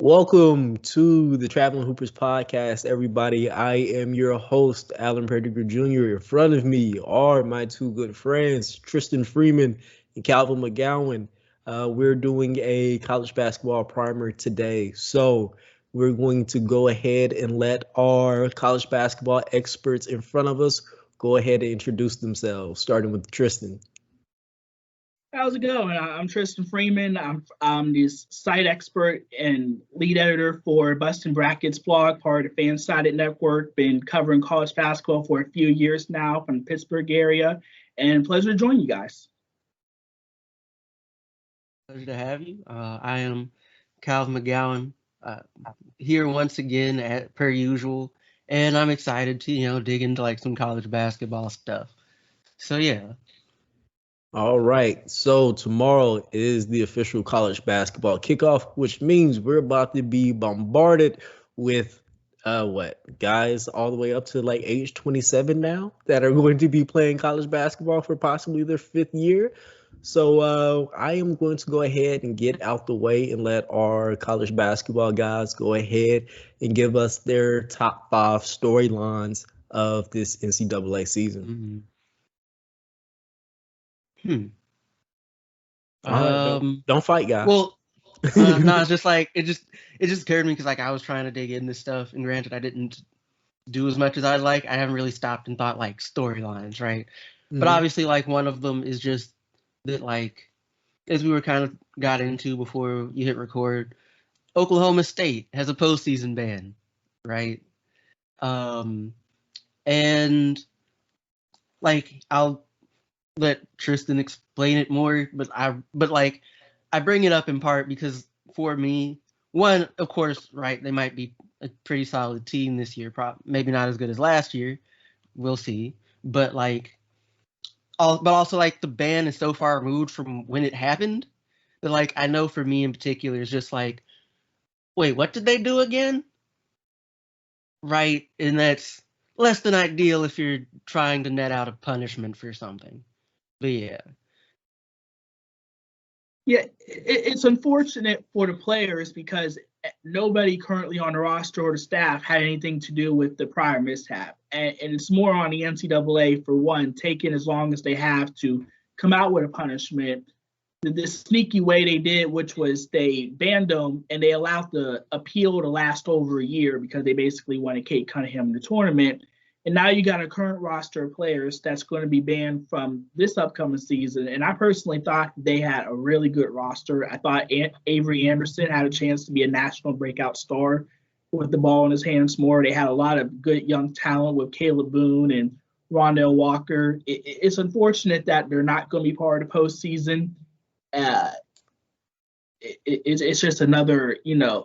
Welcome to the Traveling Hoopers podcast, everybody. I am your host, Alan Pettigrew Jr. In front of me are my two good friends, Tristan Freeman and Calvin McGowan. We're doing a college basketball primer today. So we're going to go ahead and let our college basketball experts in front of us go ahead and introduce themselves, starting with Tristan. How's it going? I'm Tristan Freeman. I'm the site expert and lead editor for Bustin' Brackets blog, part of the Fansided Network. Been covering college basketball for a few years now from the Pittsburgh area, and pleasure to join you guys. Pleasure to have you. I am Calvin McGowan here once again per usual, and I'm excited to dig into like some college basketball stuff. So yeah. All right, so tomorrow is the official college basketball kickoff, which means we're about to be bombarded with guys all the way up to like age 27 now that are going to be playing college basketball for possibly their fifth year. So I am going to go ahead and get out the way and let our college basketball guys go ahead and give us their top 5 storylines of this NCAA season. Mm-hmm. Don't fight, guys. Well, no, it's just like it just occurred to me because like I was trying to dig in this stuff, and granted, I didn't do as much as I'd like. I haven't really stopped and thought like storylines, right? Mm-hmm. But obviously, like one of them is just that, like as we were kind of got into before you hit record, Oklahoma State has a postseason ban, right? And like I'll let Tristan explain it more, but I bring it up in part because for me, one, of course, right, they might be a pretty solid team this year, maybe not as good as last year, we'll see, but also like the ban is so far removed from when it happened that like I know for me in particular it's just like, wait, what did they do again? Right, and that's less than ideal if you're trying to net out a punishment for something. But yeah. Yeah, it's unfortunate for the players because nobody currently on the roster or the staff had anything to do with the prior mishap. And it's more on the NCAA, for one, taking as long as they have to come out with a punishment. The sneaky way they did, which was they banned them and they allowed the appeal to last over a year because they basically wanted Kate Cunningham in the tournament. And now you got a current roster of players that's going to be banned from this upcoming season. And I personally thought they had a really good roster. I thought Avery Anderson had a chance to be a national breakout star with the ball in his hands more. They had a lot of good young talent with Caleb Boone and Rondell Walker. It's unfortunate that they're not going to be part of the postseason. It's just another,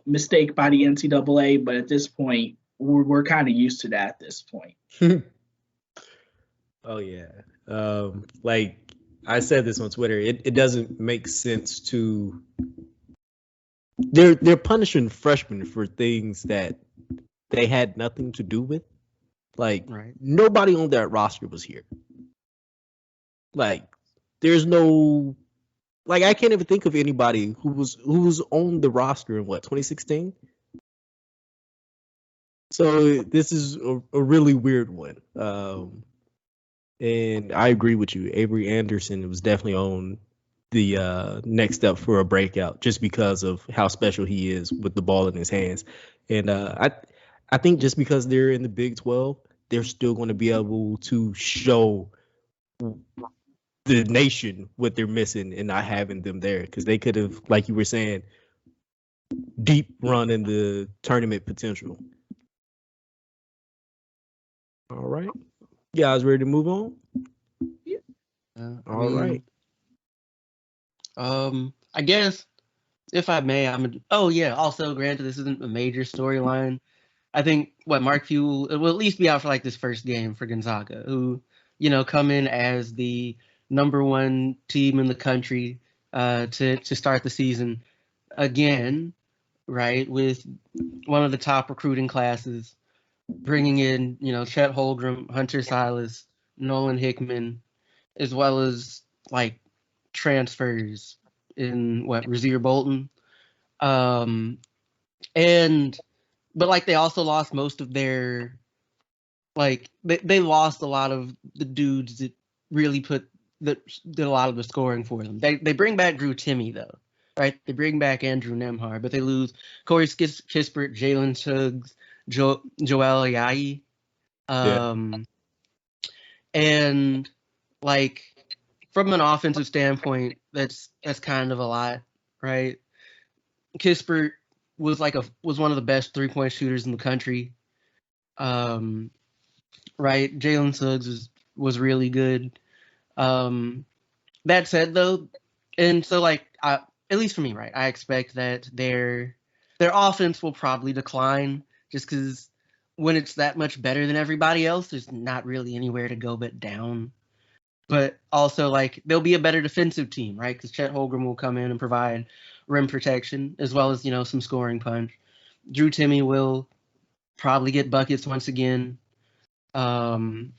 mistake by the NCAA. But at this point, we're kind of used to that at this point. Oh yeah. Like I said this on Twitter, it doesn't make sense to they're punishing freshmen for things that they had nothing to do with. Like Nobody on that roster was here. Like there's no I can't even think of anybody who was on the roster in 2016. So this is a really weird one. And I agree with you. Avery Anderson was definitely on the next step for a breakout just because of how special he is with the ball in his hands. And I think just because they're in the Big 12, they're still going to be able to show the nation what they're missing and not having them there, because they could have, like you were saying, deep run in the tournament potential. All right. You guys ready to move on? Yeah. All right. I guess if I may, also granted this isn't a major storyline. I think Mark Few will at least be out for like this first game for Gonzaga, who, come in as the number one team in the country to start the season again, right, with one of the top recruiting classes, bringing in, Chet Holmgren, Hunter Silas, Nolan Hickman, as well as like transfers in Rasir Bolton. But like they also lost most of their, like they lost a lot of the dudes that really did a lot of the scoring for them. They bring back Drew Timme though, right? They bring back Andrew Nembhard, but they lose Corey Kispert, Jalen Suggs, Joel Ayayi. And like from an offensive standpoint, that's kind of a lot, right? Kispert was one of the best 3-point shooters in the country. Right? Jalen Suggs was really good. That said though, and so like at least for me, right, I expect that their offense will probably decline just because when it's that much better than everybody else, there's not really anywhere to go but down. But also, like, they'll be a better defensive team, right? Because Chet Holmgren will come in and provide rim protection as well as, some scoring punch. Drew Timme will probably get buckets once again. And,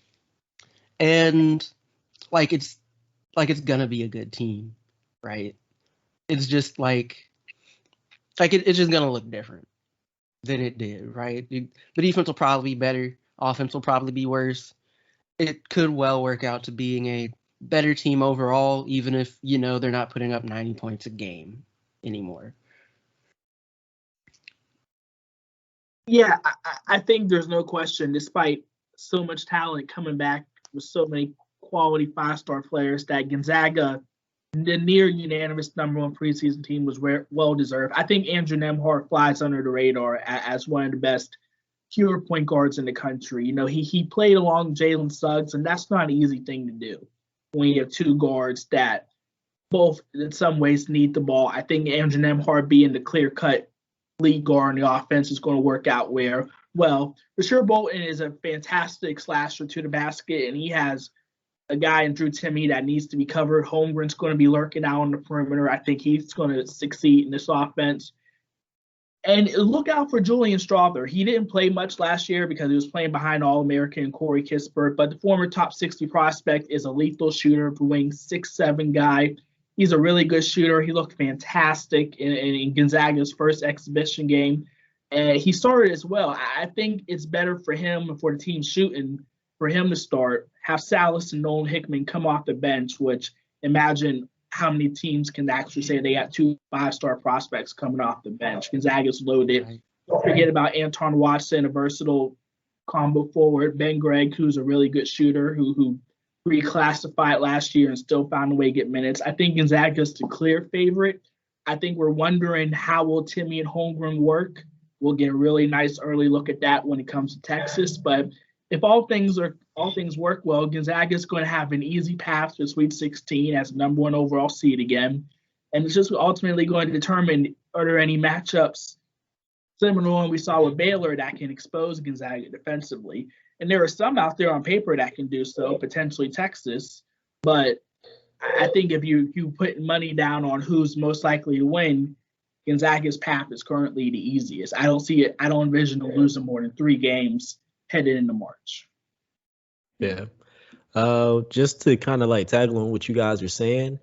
like, it's gonna be a good team, right? It's just, it's just gonna look different than it did, right? The defense will probably be better. Offense will probably be worse. It could well work out to being a better team overall, even if, they're not putting up 90 points a game anymore. Yeah, I think there's no question, despite so much talent coming back with so many quality 5-star players, that Gonzaga, the near unanimous #1 preseason team, was well deserved. I think Andrew Nembhard flies under the radar as one of the best pure point guards in the country. He played along Jalen Suggs, and that's not an easy thing to do when you have two guards that both in some ways need the ball. I think Andrew Nembhard being the clear-cut lead guard in the offense is going to work out well. Rasir Bolton is a fantastic slasher to the basket, and he has a guy in Drew Timme that needs to be covered. Holmgren's going to be lurking out on the perimeter. I think he's going to succeed in this offense. And look out for Julian Strawther. He didn't play much last year because he was playing behind All-American Corey Kispert, but the former top 60 prospect is a lethal shooter, wing 6'7" guy. He's a really good shooter. He looked fantastic in Gonzaga's first exhibition game. And he started as well. I think it's better for him and for the team shooting for him to start, have Salas and Nolan Hickman come off the bench, which imagine how many teams can actually say they got 2 5-star prospects coming off the bench. Gonzaga's loaded. Right. Don't forget about Anton Watson, a versatile combo forward. Ben Gregg, who's a really good shooter, who reclassified last year and still found a way to get minutes. I think Gonzaga's the clear favorite. I think we're wondering how will Timme and Holmgren work. We'll get a really nice early look at that when it comes to Texas. But if all things work well, Gonzaga is going to have an easy path to Sweet 16 as #1 overall seed again. And it's just ultimately going to determine, are there any matchups similar to one we saw with Baylor that can expose Gonzaga defensively. And there are some out there on paper that can do so, potentially Texas. But I think if you put money down on who's most likely to win, Gonzaga's path is currently the easiest. I don't envision them losing more than 3 games headed into March. Yeah. Just to kind of like tag along what you guys are saying,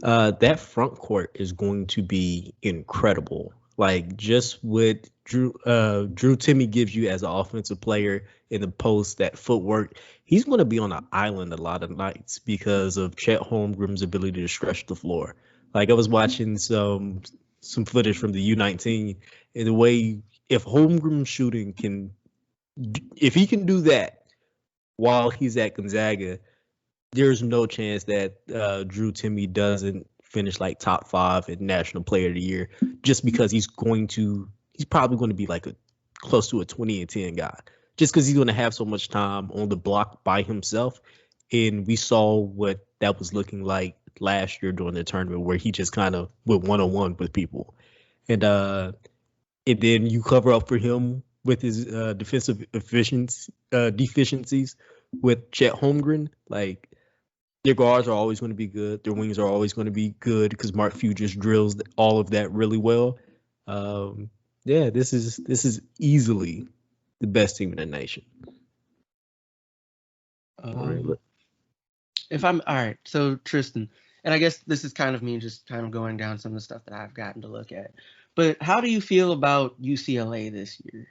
that front court is going to be incredible. Like just what Drew Timme gives you as an offensive player in the post, that footwork, he's going to be on an island a lot of nights because of Chet Holmgren's ability to stretch the floor. Like I was watching some footage from the U19, and the way if Holmgren shooting if he can do that while he's at Gonzaga, there's no chance that Drew Timme doesn't finish like top 5 in National Player of the Year, just because he's probably going to be like close to a 20-10 guy, just because he's going to have so much time on the block by himself. And we saw what that was looking like last year during the tournament, where he just kind of went one-on-one with people. And then you cover up for him with his defensive deficiencies with Chet Holmgren. Like, their guards are always going to be good. Their wings are always going to be good because Mark Few just drills all of that really well. This is easily the best team in the nation. If I'm all right, so Tristan, and I guess this is kind of me just kind of going down some of the stuff that I've gotten to look at. But how do you feel about UCLA this year?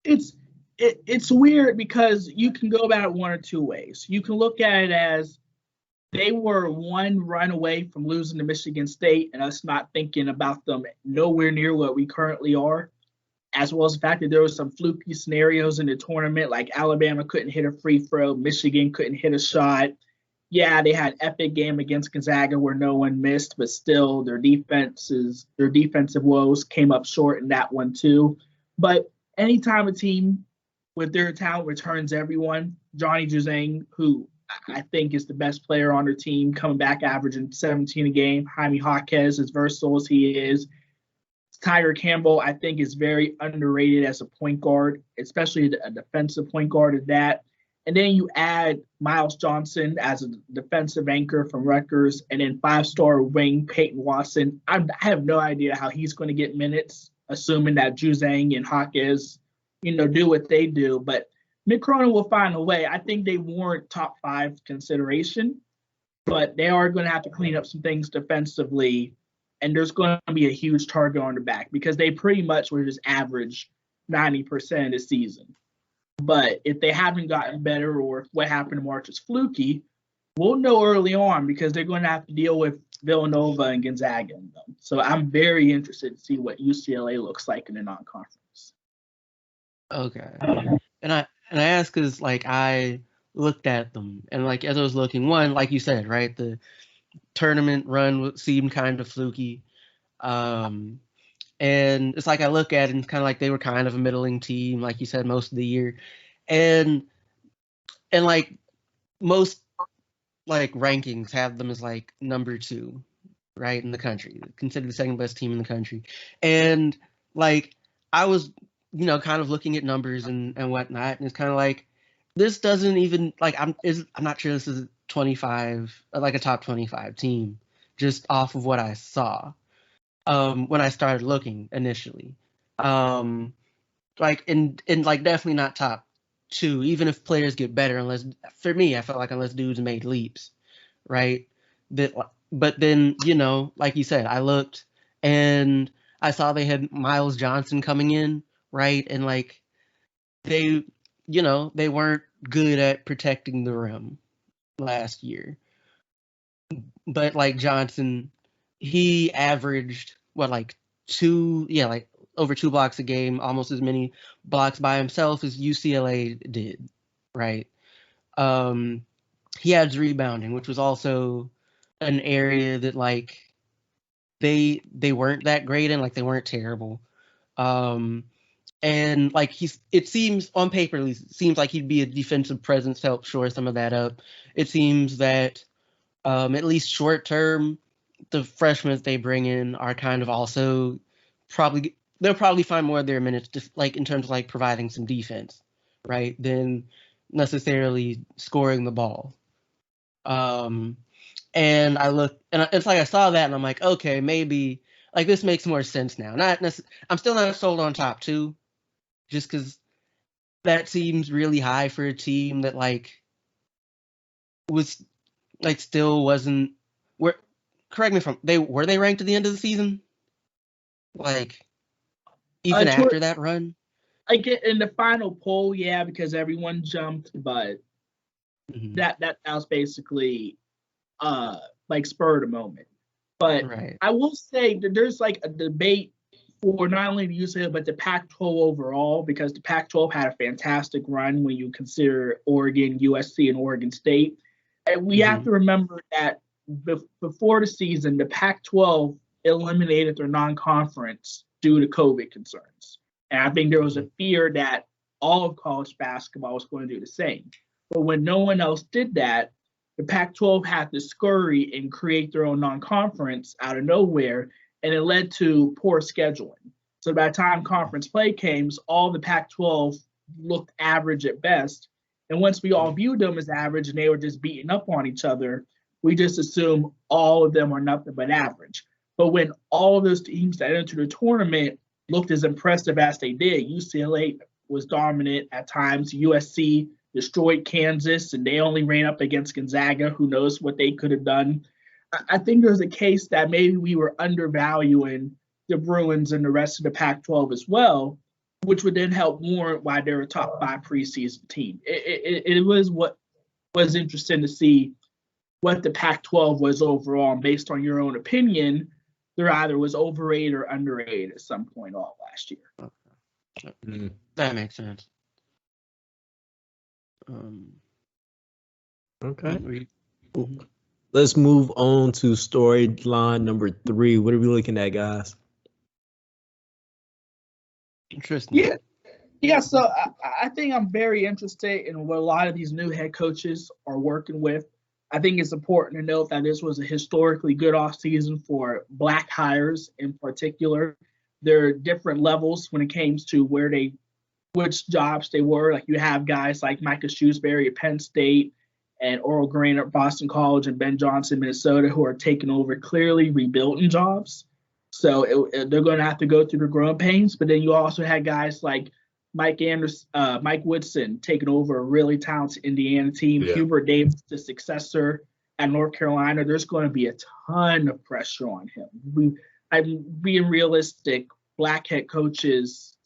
It's weird because you can go about it one or two ways. You can look at it as they were one run away from losing to Michigan State and us not thinking about them nowhere near what we currently are, as well as the fact that there were some fluky scenarios in the tournament, like Alabama couldn't hit a free throw, Michigan couldn't hit a shot. Yeah, they had an epic game against Gonzaga where no one missed, but still their defensive woes came up short in that one too. But anytime a team with their talent returns everyone, Johnny Juzang, who I think is the best player on their team, coming back averaging 17 a game. Jaime Jaquez, as versatile as he is. Tiger Campbell, I think, is very underrated as a point guard, especially a defensive point guard at that. And then you add Miles Johnson as a defensive anchor from Rutgers, and then five-star wing Peyton Watson. I have no idea how he's going to get minutes, assuming that Juzang and Jaquez, do what they do. But Mick Cronin will find a way. I think they warrant top 5 consideration, but they are going to have to clean up some things defensively, and there's going to be a huge target on the back because they pretty much were just average 90% of the season. But if they haven't gotten better or if what happened to March is fluky, we'll know early on because they're going to have to deal with Villanova and Gonzaga in them. So I'm very interested to see what UCLA looks like in the non-conference. Okay. And I ask because I looked at them and as I was looking, one, like you said, right, the tournament run seemed kind of fluky. And it's I look at it and it's kind of they were kind of a middling team, like you said, most of the year. And most rankings have them as number 2, right, in the country, considered the second best team in the country. And I was, kind of looking at numbers and whatnot, and it's kind of this doesn't even I'm not sure this is 25, a top 25 team, just off of what I saw. When I started looking initially, and definitely not top 2, even if players get better, unless, for me, I felt unless dudes made leaps, right? But then, like you said, I looked and I saw they had Miles Johnson coming in, right? And they weren't good at protecting the rim last year. But Johnson, he averaged over 2 blocks a game, almost as many blocks by himself as UCLA did, right? He adds rebounding, which was also an area that they weren't that great in, they weren't terrible. And it seems on paper, at least, seems like he'd be a defensive presence to help shore some of that up. It seems that at least short term, the freshmen they bring in are kind of also they'll probably find more of their minutes just in terms of providing some defense, right, than necessarily scoring the ball. And I look and it's I saw that and I'm okay, maybe this makes more sense now. I'm still not sold on top 2, just because that seems really high for a team that was still wasn't where. Correct me if were they ranked at the end of the season? Even after that run? I get in the final poll, yeah, because everyone jumped, but that was basically spur of the moment. But right. I will say that there's a debate for not only the UCLA but the Pac-12 overall, because the Pac-12 had a fantastic run when you consider Oregon, USC, and Oregon State. And we have to remember that before the season, the Pac-12 eliminated their non-conference due to COVID concerns. And I think there was a fear that all of college basketball was going to do the same. But when no one else did that, the Pac-12 had to scurry and create their own non-conference out of nowhere, and it led to poor scheduling. So by the time conference play came, all the Pac-12 looked average at best. And once we all viewed them as average and they were just beating up on each other, we just assume all of them are nothing but average. But when all of those teams that entered the tournament looked as impressive as they did, UCLA was dominant at times. USC destroyed Kansas, and they only ran up against Gonzaga. Who knows what they could have done? I think there's a case that maybe we were undervaluing the Bruins and the rest of the Pac-12 as well, which would then help warrant why they're a top 5 preseason team. It was interesting to see what the Pac-12 was overall, and based on your own opinion, there either was overrated or underrated at some point all last year. That makes sense. Okay. Let's move on to storyline number 3. What are we looking at, guys? Interesting. Yeah. So I think I'm very interested in what a lot of these new head coaches are working with. I think it's important to note that this was a historically good offseason for Black hires in particular. There are different levels when it came to which jobs they were. Like you have guys like Micah Shrewsbury at Penn State and Oral Green at Boston College and Ben Johnson, Minnesota, who are taking over clearly rebuilding jobs. So they're going to have to go through the growing pains. But then you also had guys like Mike Woodson taking over a really talented Indiana team. Yeah. Hubert Davis, the successor at North Carolina. There's going to be a ton of pressure on him. I'm being realistic. Black head coaches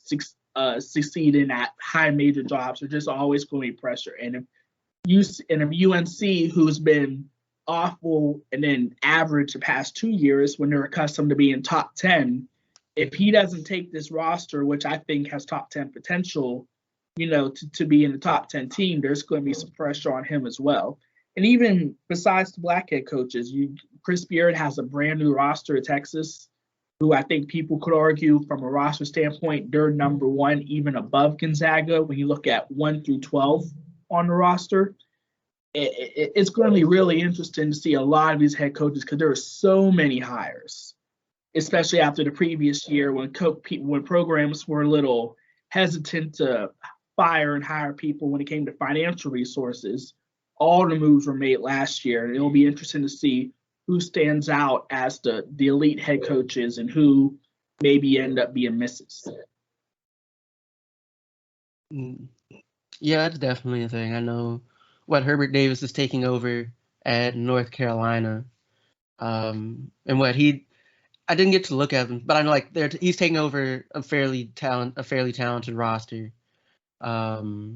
succeeding at high major jobs. There's just always going to be pressure. And if UNC, who's been awful and then average the past 2 years when they're accustomed to being top 10, if he doesn't take this roster, which I think has top 10 potential, to be in the top 10 team, there's going to be some pressure on him as well. And even besides the Black head coaches, Chris Beard has a brand new roster at Texas, who I think people could argue from a roster standpoint, they're number 1, even above Gonzaga when you look at 1 through 12 on the roster. It's going to be really interesting to see a lot of these head coaches because there are so many hires, especially after the previous year when programs were a little hesitant to fire and hire people when it came to financial resources. All the moves were made last year, and it'll be interesting to see who stands out as the elite head coaches and who maybe end up being misses. Yeah, that's definitely a thing. I know what Herbert Davis is taking over at North Carolina, and what I didn't get to look at him, but I know he's taking over a fairly talented roster, but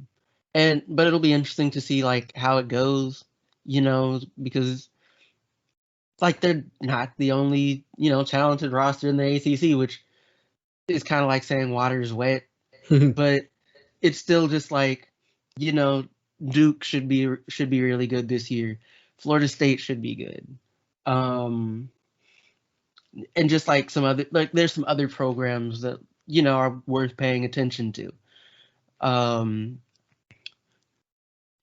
it'll be interesting to see how it goes, because they're not the only talented roster in the ACC, which is kind of like saying water is wet, but it's still just Duke should be really good this year. Florida State should be good. And just some other there's some other programs that are worth paying attention to.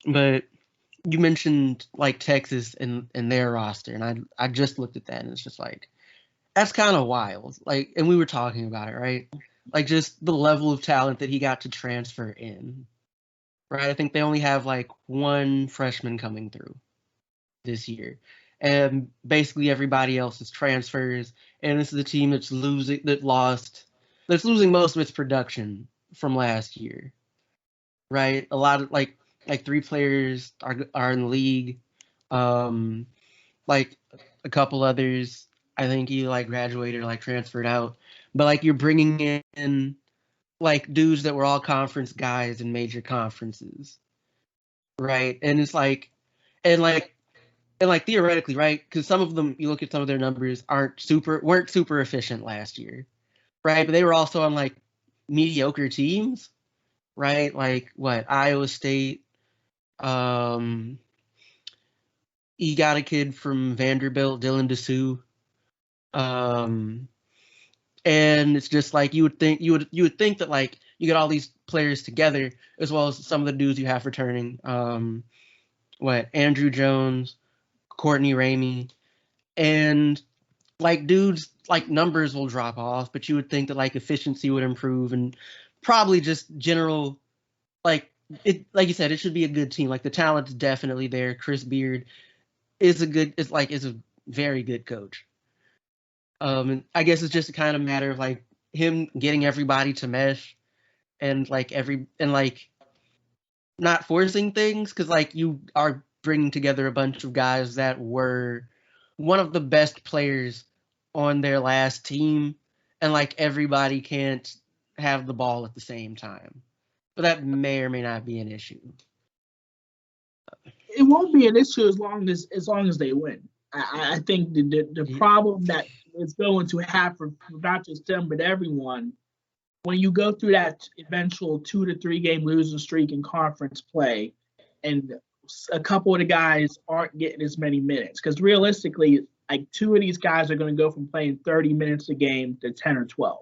But you mentioned Texas and their roster, and I just looked at that, and it's just that's kind of wild. And we were talking about it, right? Just the level of talent that he got to transfer in. Right, I think they only have one freshman coming through this year, and basically everybody else is transfers. And this is a team that's losing most of its production from last year. Right, a lot of 3 players are in the league, a couple others I think he graduated or transferred out, but you're bringing in dudes that were all conference guys in major conferences, right? And it's theoretically, right? Because some of them, you look at some of their numbers, weren't super efficient last year, right? But they were also on mediocre teams, right? Iowa State. He got a kid from Vanderbilt, Dylan Dessou. And it's just you would think that you get all these players together, as well as some of the dudes you have returning. Andrew Jones, Courtney Ramey, and dudes numbers will drop off, but you would think that efficiency would improve and probably just general you said, it should be a good team. The talent's definitely there. Chris Beard is a very good coach. And I guess it's just a kind of matter of him getting everybody to mesh and not forcing things, because you are bringing together a bunch of guys that were one of the best players on their last team, and like everybody can't have the ball at the same time. But that may or may not be an issue. It won't be an issue as long as they win. I think the problem that is going to have for not just them but everyone, when you go through that eventual 2 to 3 game losing streak in conference play, and a couple of the guys aren't getting as many minutes, because realistically, like 2 of these guys are going to go from playing 30 minutes a game to 10 or 12,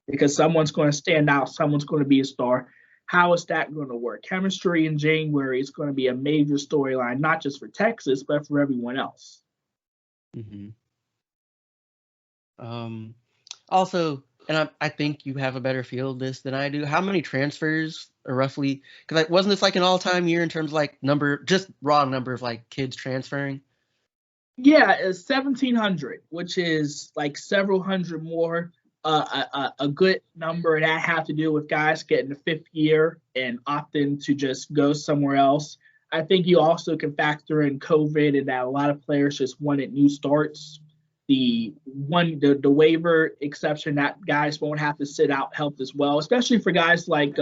because someone's going to stand out, someone's going to be a star. How is that going to work? Chemistry in January is going to be a major storyline, not just for Texas, but for everyone else. Mm-hmm. Also, and I think you have a better feel of this than I do. How many transfers are roughly? Because wasn't this like an all-time year in terms of like just raw number of like kids transferring? Yeah, it's 1,700, which is like several hundred more. A good number that have to do with guys getting the 5th year and opting to just go somewhere else. I think you also can factor in COVID and that a lot of players just wanted new starts. The waiver exception that guys won't have to sit out helped as well, especially for guys like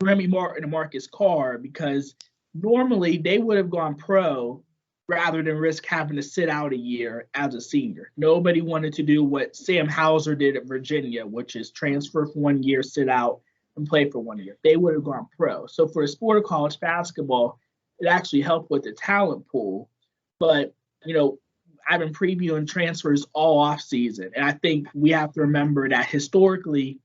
Remy Martin and Marcus Carr, because normally they would have gone pro rather than risk having to sit out a year as a senior. Nobody wanted to do what Sam Hauser did at Virginia, which is transfer for 1 year, sit out, and play for 1 year. They would have gone pro. So for a sport of college basketball, it actually helped with the talent pool. But, I've been previewing transfers all off season, and I think we have to remember that historically,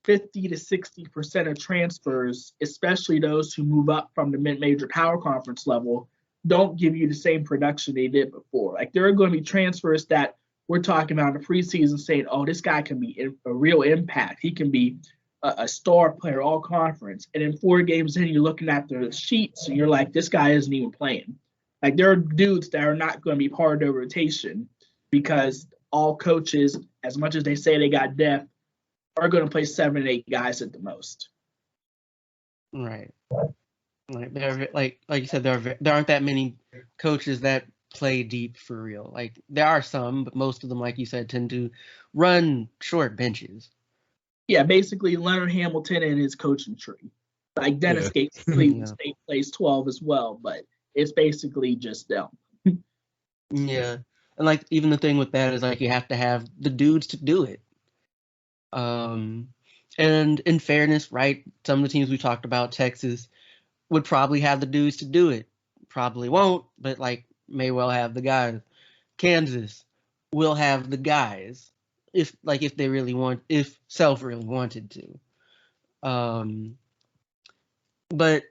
50 to 60% of transfers, especially those who move up from the mid-major power conference level, don't give you the same production they did before. Like, there are going to be transfers that we're talking about in the preseason saying, oh, this guy can be a real impact. He can be a star player all conference. And in 4 games in, you're looking at the sheets and you're like, this guy isn't even playing. Like, there are dudes that are not going to be part of the rotation because all coaches, as much as they say they got depth, are going to play 7, 8 guys at the most. Right. Like there, like you said, there aren't that many coaches that play deep for real. Like, there are some, but most of them, like you said, tend to run short benches. Yeah, basically Leonard Hamilton and his coaching tree. Like Dennis Gates, Cleveland State plays 12 as well, but it's basically just them. Yeah, and like even the thing with that is like you have to have the dudes to do it. And in fairness, right, some of the teams we talked about, Texas, would probably have the dudes to do it. Probably won't, but like may well have the guys. Kansas will have the guys if they really want, if Self really wanted to. But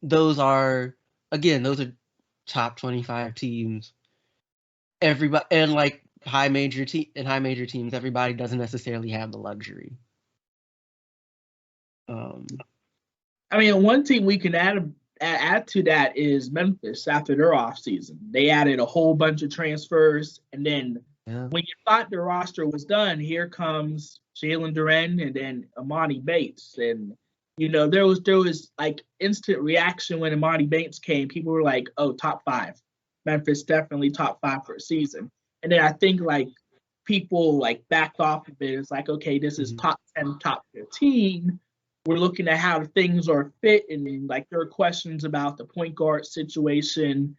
those are top 25 teams. Everybody, and like high major teams, everybody doesn't necessarily have the luxury. I mean, one team we can add to that is Memphis after their offseason. They added a whole bunch of transfers, and then when you thought the roster was done, here comes Jalen Duren and then Amani Bates. And, there was like instant reaction when Amani Bates came. People were like, oh, top 5. Memphis definitely top 5 for a season. And then I think like people like backed off a bit. It's like, okay, this is top 10, top 15. We're looking at how things are fit, and like there are questions about the point guard situation.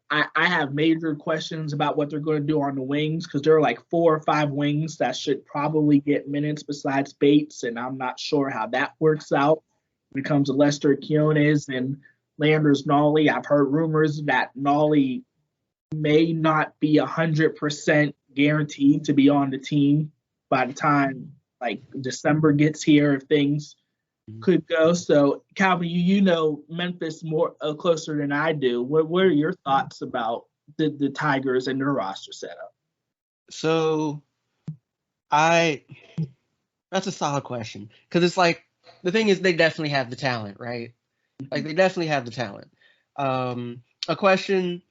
I have major questions about what they're going to do on the wings, because there are like 4 or 5 wings that should probably get minutes besides Bates, and I'm not sure how that works out when it comes to Lester Quiones and Landers Nolly. I've heard rumors that Nolly may not be 100% guaranteed to be on the team by the time like December gets here, if things could go. So Calvin, you know Memphis more closer than I do. What are your thoughts about the Tigers and their roster setup? So that's a solid question, because it's like the thing is they definitely have the talent, right? Like they definitely have the talent. A question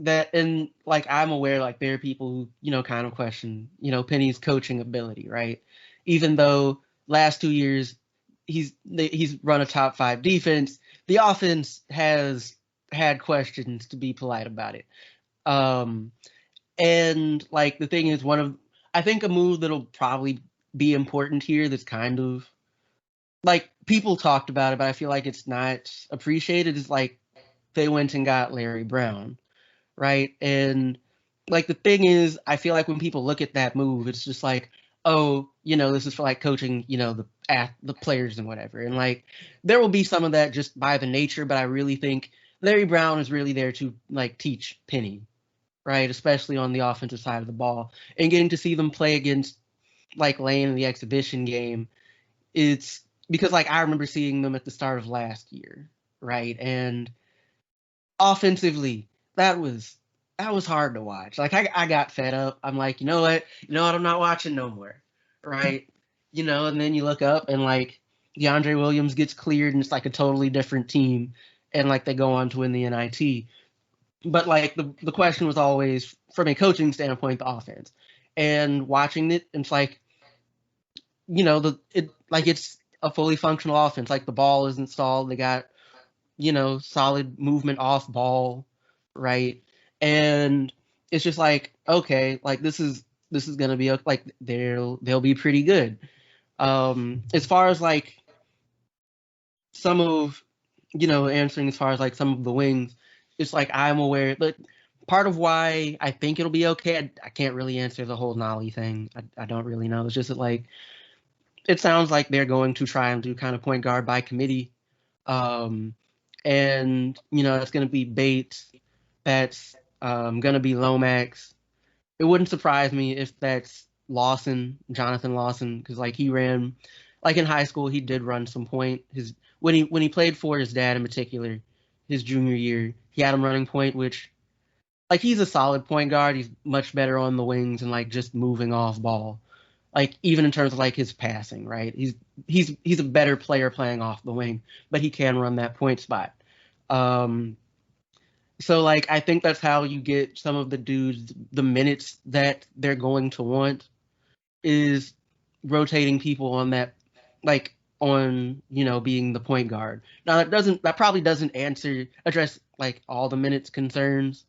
that, and like I'm aware like there are people who kind of question Penny's coaching ability, right? Even though last 2 years he's run a top 5 defense, the offense has had questions, to be polite about it. And like the thing is, I think a move that'll probably be important here that's kind of like people talked about it, but I feel like it's not appreciated is like they went and got Larry Brown, right? And like the thing is, I feel like when people look at that move, it's just like, oh, this is for like coaching, the players and whatever. And like there will be some of that just by the nature, but I really think Larry Brown is really there to like teach Penny, right? Especially on the offensive side of the ball. And getting to see them play against like Lane in the exhibition game, it's because like I remember seeing them at the start of last year, right? And offensively, that was hard to watch. Like I got fed up. I'm like, you know what, I'm not watching no more, right? And then you look up and like DeAndre Williams gets cleared and it's like a totally different team, and like they go on to win the NIT. But like the question was always from a coaching standpoint, the offense, and watching it, it's like, it's a fully functional offense. Like the ball is installed, they got solid movement off ball, right? And it's just like, okay, like this is gonna be like they'll be pretty good. As far as like some of answering as far as like some of the wings, it's like I'm aware, but part of why I think it'll be okay, I can't really answer the whole Nolly thing. I don't really know. It's just that like it sounds like they're going to try and do kind of point guard by committee. And it's going to be Bates, that's going to be Lomax. It wouldn't surprise me if that's Jonathan Lawson, because like he ran, like in high school he did run some point. When he played for his dad in particular, his junior year, he had him running point, which like he's a solid point guard. He's much better on the wings and like just moving off ball. Like even in terms of like his passing, right? He's a better player playing off the wing, but he can run that point spot. So like I think that's how you get some of the dudes the minutes that they're going to want, is rotating people on that, like on being the point guard. Now that probably doesn't address like all the minutes concerns,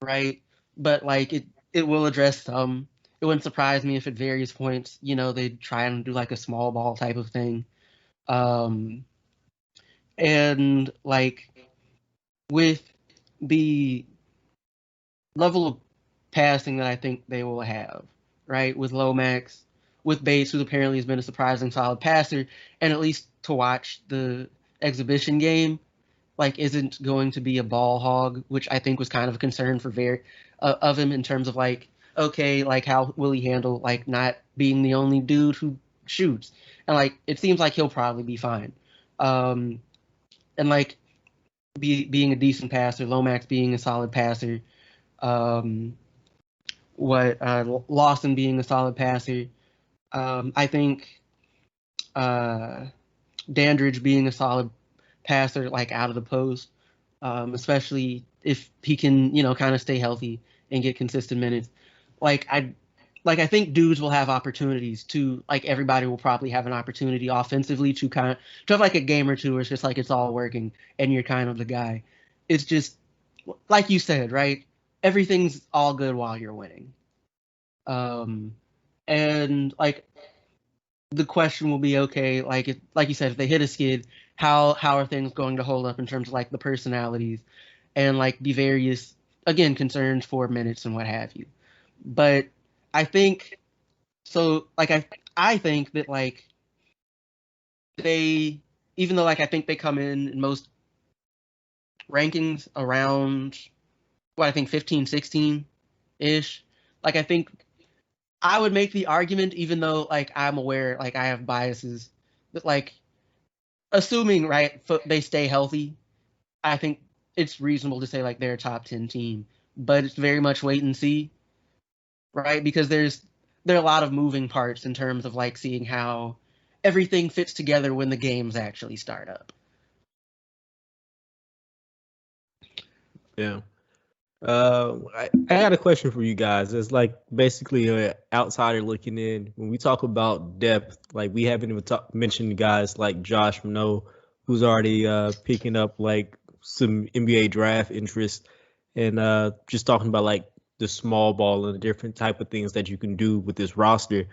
right? But like it will address some. It wouldn't surprise me if at various points, they try and do like a small ball type of thing. And like with the level of passing that I think they will have, right? With Lomax, with Bates, who apparently has been a surprising solid passer, and at least to watch the exhibition game, like isn't going to be a ball hog, which I think was kind of a concern for of him in terms of like, okay, like how will he handle like not being the only dude who shoots? And like it seems like he'll probably be fine. And like being a decent passer, Lomax being a solid passer, Lawson being a solid passer. I think Dandridge being a solid passer, like out of the post, especially if he can, kind of stay healthy and get consistent minutes. I think dudes will have opportunities to, like everybody will probably have an opportunity offensively to have like a game or two where it's just like it's all working and you're kind of the guy. It's just like you said, right? Everything's all good while you're winning. And like the question will be, okay, like you said, if they hit a skid, how are things going to hold up in terms of like the personalities and like the various, again, concerns for minutes and what have you. But I think so. Like I think that like they, even though like I think they come in most rankings around what I think 15, 16 ish. Like I think I would make the argument, even though like I'm aware like I have biases, that like assuming right they stay healthy, I think it's reasonable to say like they're a top 10 team. But it's very much wait and see. Right, because there are a lot of moving parts in terms of like seeing how everything fits together when the games actually start up. Yeah. I got a question for you guys. It's like basically an outsider looking in. When we talk about depth, like we haven't even mentioned guys like Josh Minot, who's already picking up like some NBA draft interest, and just talking about like the small ball and the different type of things that you can do with this roster.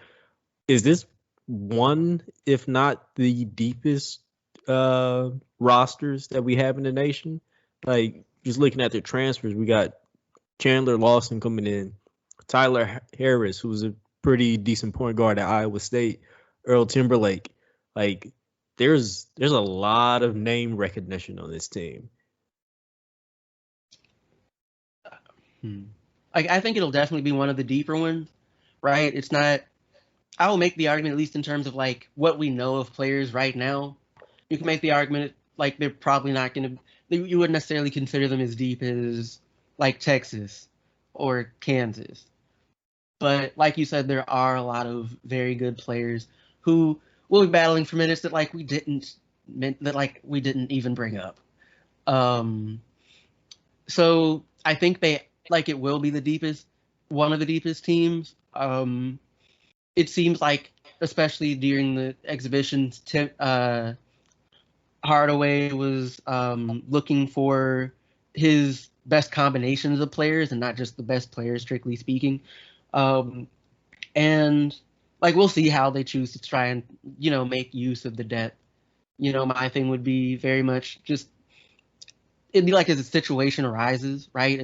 Is this one, if not the deepest rosters that we have in the nation? Like, just looking at their transfers, we got Chandler Lawson coming in, Tyler Harris, who's a pretty decent point guard at Iowa State, Earl Timberlake. Like, there's a lot of name recognition on this team. Like, I think it'll definitely be one of the deeper ones, right? It's not. I will make the argument, at least in terms of like what we know of players right now. You can make the argument like they're probably not going to. You wouldn't necessarily consider them as deep as like Texas or Kansas. But like you said, there are a lot of very good players who will be battling for minutes that we didn't even bring up. So I think it will be the deepest, one of the deepest teams. It seems like, especially during the exhibitions, Hardaway was looking for his best combinations of players and not just the best players, strictly speaking. And we'll see how they choose to try and, make use of the depth. My thing would be very much just, it'd be like as a situation arises, right?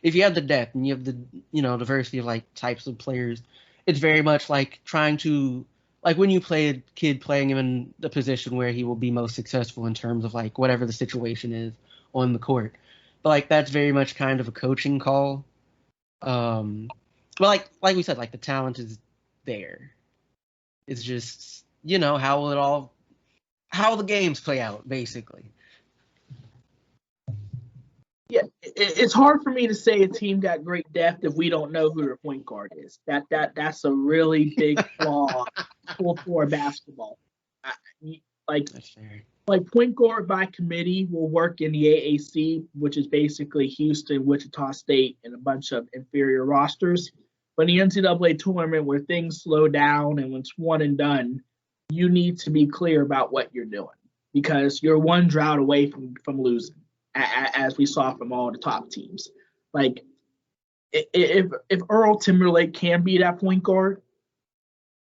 If you have the depth and you have the, diversity of types of players, it's very much like trying to, when you play a kid, playing him in the position where he will be most successful in terms of whatever the situation is on the court. But that's very much kind of a coaching call. But like we said, the talent is there. It's just, how the games play out, basically. Yeah, it's hard for me to say a team got great depth if we don't know who their point guard is. That's a really big flaw for basketball. That's fair. Point guard by committee will work in the AAC, which is basically Houston, Wichita State, and a bunch of inferior rosters. But in the NCAA tournament, where things slow down and when it's one and done, you need to be clear about what you're doing because you're one drought away from losing, as we saw from all the top teams. If Earl Timberlake can be that point guard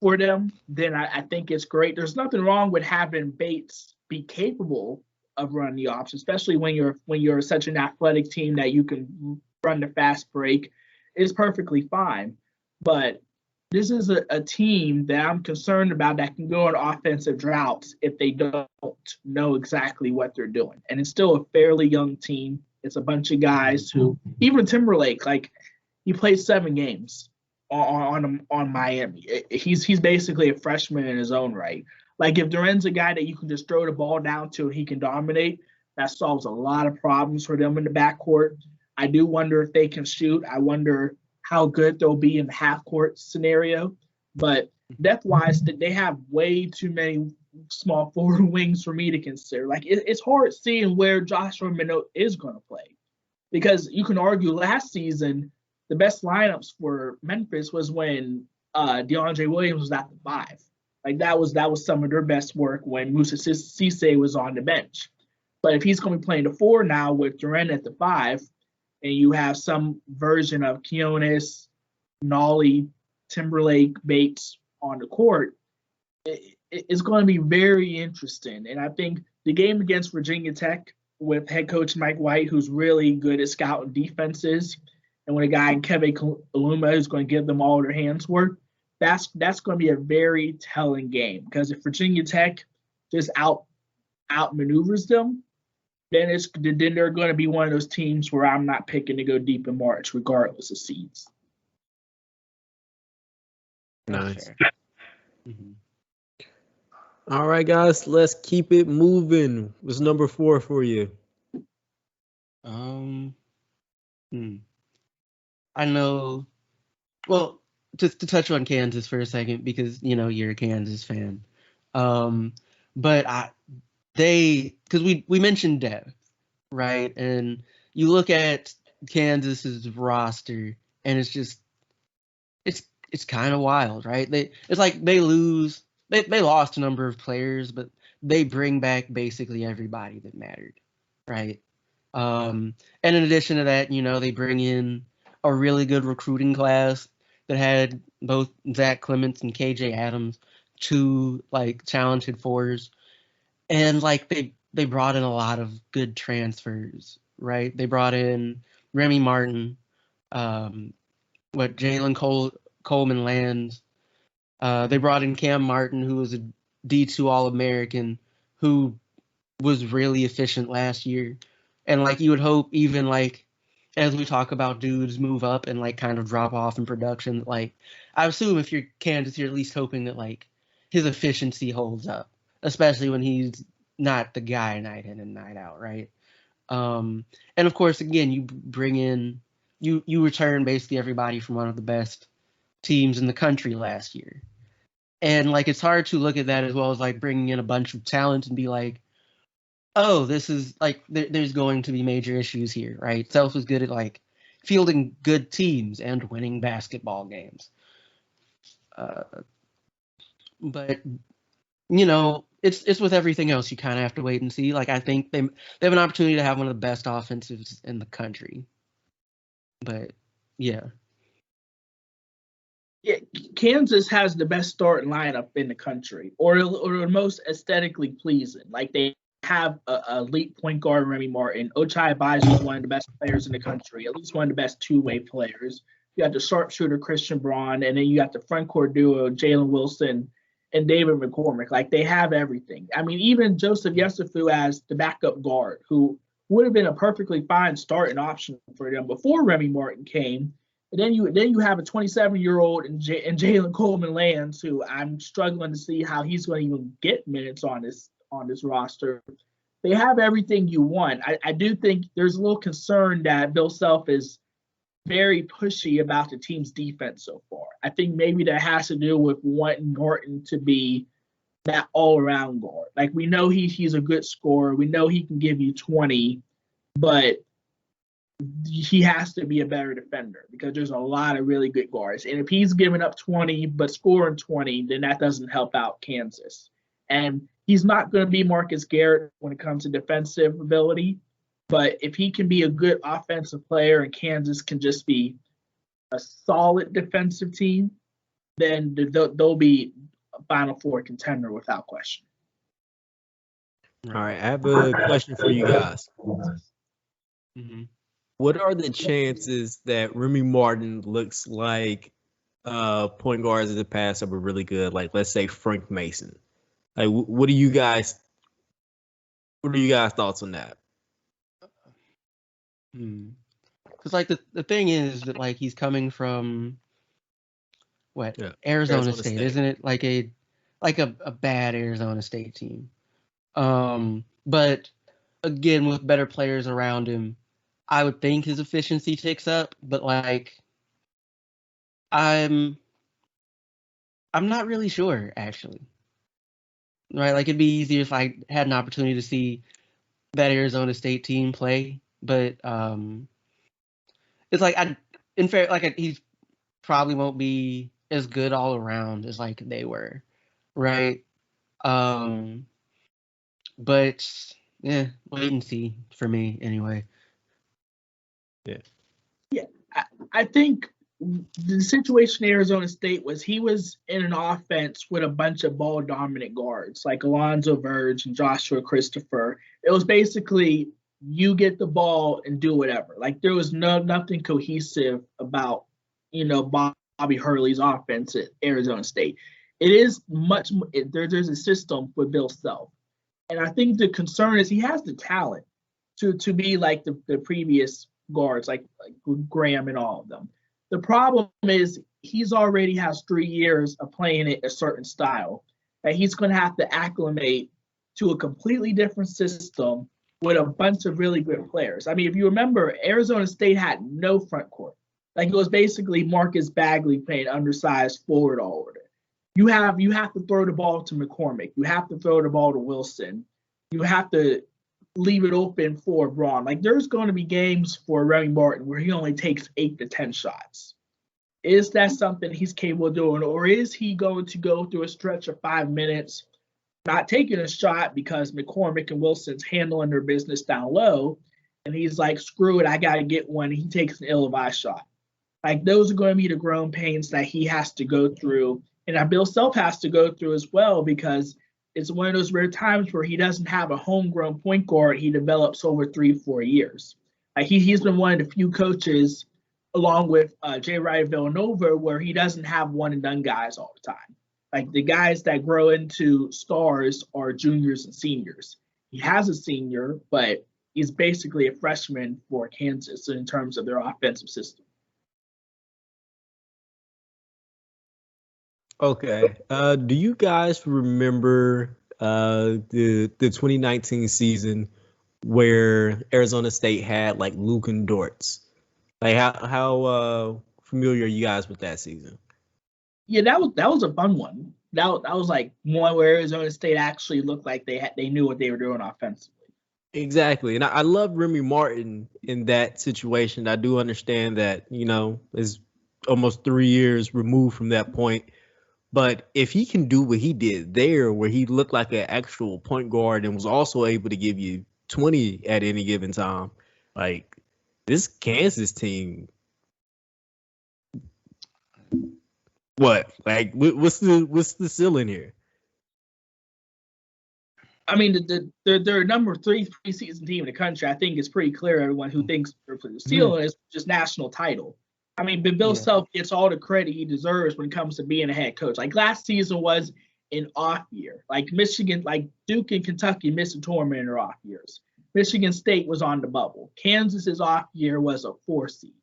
for them, then I think it's great. There's nothing wrong with having Bates be capable of running the ops, especially when you're such an athletic team that you can run the fast break. It's perfectly fine. But this is a team that I'm concerned about that can go on offensive droughts if they don't know exactly what they're doing. And it's still a fairly young team. It's a bunch of guys who, even Timberlake, he played 7 games on Miami. He's basically a freshman in his own right. If Duren's a guy that you can just throw the ball down to and he can dominate, that solves a lot of problems for them in the backcourt. I do wonder if they can shoot. I wonder how good they'll be in the half-court scenario. But depth-wise, they have way too many small forward wings for me to consider. It's hard seeing where Joshua Minot is going to play. Because you can argue last season, the best lineups for Memphis was when DeAndre Williams was at the 5. That was some of their best work when Musa Cisse was on the bench. But if he's going to be playing the 4 now with Duren at the 5, and you have some version of Quinones, Nolly, Timberlake, Bates on the court, it's going to be very interesting. And I think the game against Virginia Tech with head coach Mike White, who's really good at scouting defenses, and with a guy in Keve Aluma who's going to give them all their hands work, that's going to be a very telling game. Because if Virginia Tech just outmaneuvers them, then they're going to be one of those teams where I'm not picking to go deep in March, regardless of seeds. Nice. Mm-hmm. All right, guys, let's keep it moving. What's number 4 for you? I know. Well, just to touch on Kansas for a second, because you're a Kansas fan. But because we mentioned depth, right? And you look at Kansas's roster, and it's just it's kind of wild, right? They lost a number of players, but they bring back basically everybody that mattered, right? And in addition to that, they bring in a really good recruiting class that had both Zach Clements and KJ Adams, two like talented fours, and like they brought in a lot of good transfers, right? They brought in Remy Martin, Coleman Lands. They brought in Cam Martin, who was a D2 All-American, who was really efficient last year. And like you would hope, even like as we talk about dudes move up and like kind of drop off in production, like I assume if you're Kansas, you're at least hoping that like his efficiency holds up, especially when he's not the guy night in and night out, right? And of course, again, you bring in, you return basically everybody from one of the best teams in the country last year. And like it's hard to look at that as well as like bringing in a bunch of talent and be like, oh, this is like there's going to be major issues here, right? Self is good at like fielding good teams and winning basketball games. But you know, it's with everything else, you kind of have to wait and see. Like I think they have an opportunity to have one of the best offensives in the country. But yeah. Yeah, Kansas has the best starting lineup in the country, or the most aesthetically pleasing. Like they have a elite point guard, Remy Martin. Ochai Agbaji is one of the best players in the country, at least one of the best two-way players. You got the sharpshooter Christian Braun, and then you got the front court duo Jalen Wilson and David McCormick. Like they have everything. I mean, even Joseph Yesufu as the backup guard, who would have been a perfectly fine starting option for them before Remy Martin came. And then you have a 27-year-old and Jalen Coleman Lands, who I'm struggling to see how he's going to even get minutes on this roster. They have everything you want. I do think there's a little concern that Bill Self is very pushy about the team's defense so far. I think maybe that has to do with wanting Norton to be that all-around guard. Like we know he's a good scorer. We know he can give you 20, but he has to be a better defender because there's a lot of really good guards. And if he's giving up 20 but scoring 20, then that doesn't help out Kansas. And he's not going to be Marcus Garrett when it comes to defensive ability. But if he can be a good offensive player and Kansas can just be a solid defensive team, then they'll be a Final Four contender without question. All right, I have a question for you guys. Mm-hmm. What are the chances that Remy Martin looks like point guards in the past that were really good? Like, let's say Frank Mason. Like, what are you guys' thoughts on that? Because like the thing is that like he's coming from Arizona State, isn't it? Like a bad Arizona State team. But again, with better players around him, I would think his efficiency ticks up, but like I'm not really sure actually. Right? Like it'd be easier if I had an opportunity to see that Arizona State team play, but it's like he probably won't be as good all around as like they were, right? But yeah, wait and see for me anyway. Yeah. I think the situation in Arizona State was he was in an offense with a bunch of ball dominant guards like Alonzo Verge and Joshua Christopher. It was basically you get the ball and do whatever. Like there was nothing cohesive about, Bobby Hurley's offense at Arizona State. It is there's a system with Bill Self. And I think the concern is he has the talent to be like the previous guards, like Graham and all of them. The problem is he's already has 3 years of playing it a certain style that he's going to have to acclimate to a completely different system with a bunch of really good players. I mean, if you remember, Arizona State had no front court. Like it was basically Marcus Bagley playing undersized forward all over it. You have to throw the ball to McCormick. You have to throw the ball to Wilson. You have to leave it open for Braun. Like there's going to be games for Remy Martin where he only takes 8 to 10 shots. Is that something he's capable of doing, or is he going to go through a stretch of 5 minutes not taking a shot because McCormick and Wilson's handling their business down low, and he's like, screw it, I got to get one. He takes an ill-advised shot. Like, those are going to be the growing pains that he has to go through, and that Bill Self has to go through as well, because it's one of those rare times where he doesn't have a homegrown point guard he develops over 3-4 years. Like, he's been one of the few coaches, along with Jay Wright at Villanova, where he doesn't have one-and-done guys all the time. Like, the guys that grow into stars are juniors and seniors. He has a senior, but he's basically a freshman for Kansas in terms of their offensive system. Okay. Do you guys remember the 2019 season where Arizona State had like Luke and Dortz? Like, how familiar are you guys with that season? Yeah, that was a fun one. That was like one where Arizona State actually looked like they knew what they were doing offensively. Exactly. And I love Remy Martin in that situation. I do understand that, is almost 3 years removed from that point. But if he can do what he did there, where he looked like an actual point guard and was also able to give you 20 at any given time, like, this Kansas team, what? Like, what's the ceiling here? I mean, they're number 3 preseason team in the country. I think it's pretty clear. Everyone who thinks the ceiling is just national title. I mean, but Bill Self gets all the credit he deserves when it comes to being a head coach. Like, last season was an off year. Like, Michigan, like Duke and Kentucky missed a tournament in their off years. Michigan State was on the bubble. Kansas's off year was a 4 seed.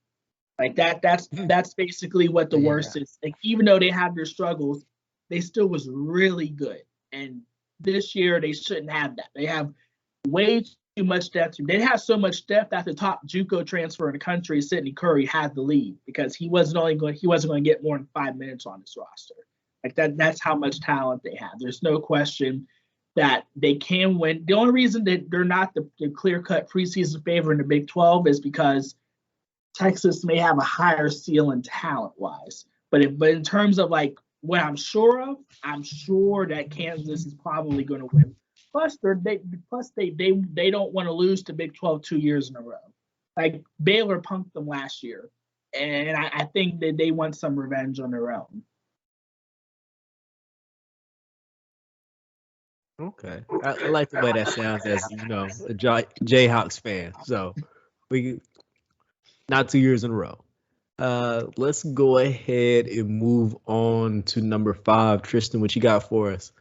Like, that's basically what the worst is. Like, even though they have their struggles, they still was really good. And this year they shouldn't have that. They have way too much depth. They have so much depth that the top JUCO transfer in the country, Sidney Curry, had the lead because he wasn't going to get more than 5 minutes on this roster. Like, that's how much talent they have. There's no question that they can win. The only reason that they're not the clear-cut preseason favorite in the Big 12 is because Texas may have a higher ceiling talent-wise. But in terms of like what I'm sure that Kansas is probably going to win. Plus, they don't want to lose to Big 12 2 years in a row. Like, Baylor punked them last year, and I think that they want some revenge on their own. Okay, I like the way that sounds as a Jayhawks fan. So we not 2 years in a row. Let's go ahead and move on to number 5. Tristan, what you got for us?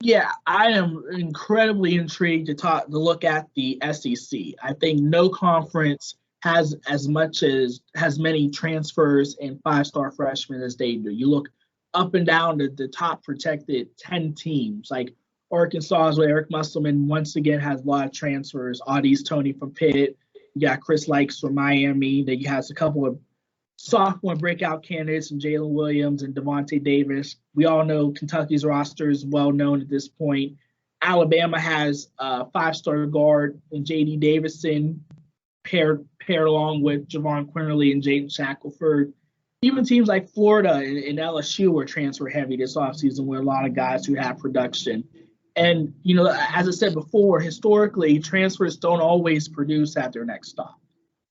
Yeah, I am incredibly intrigued to look at the SEC. I think no conference has many transfers and 5-star freshmen as they do. You look up and down the top protected 10 teams. Like, Arkansas with Eric Musselman once again has a lot of transfers. Audie's Tony from Pitt. You got Chris Likes from Miami. Then you has a couple of sophomore breakout candidates and Jalen Williams and Devontae Davis. We all know Kentucky's roster is well known at this point. Alabama has a 5-star guard and J.D. Davison paired along with Javon Quinterly and Jaden Shackelford. Even teams like Florida and LSU were transfer heavy this offseason with a lot of guys who have production. And, as I said before, historically, transfers don't always produce at their next stop.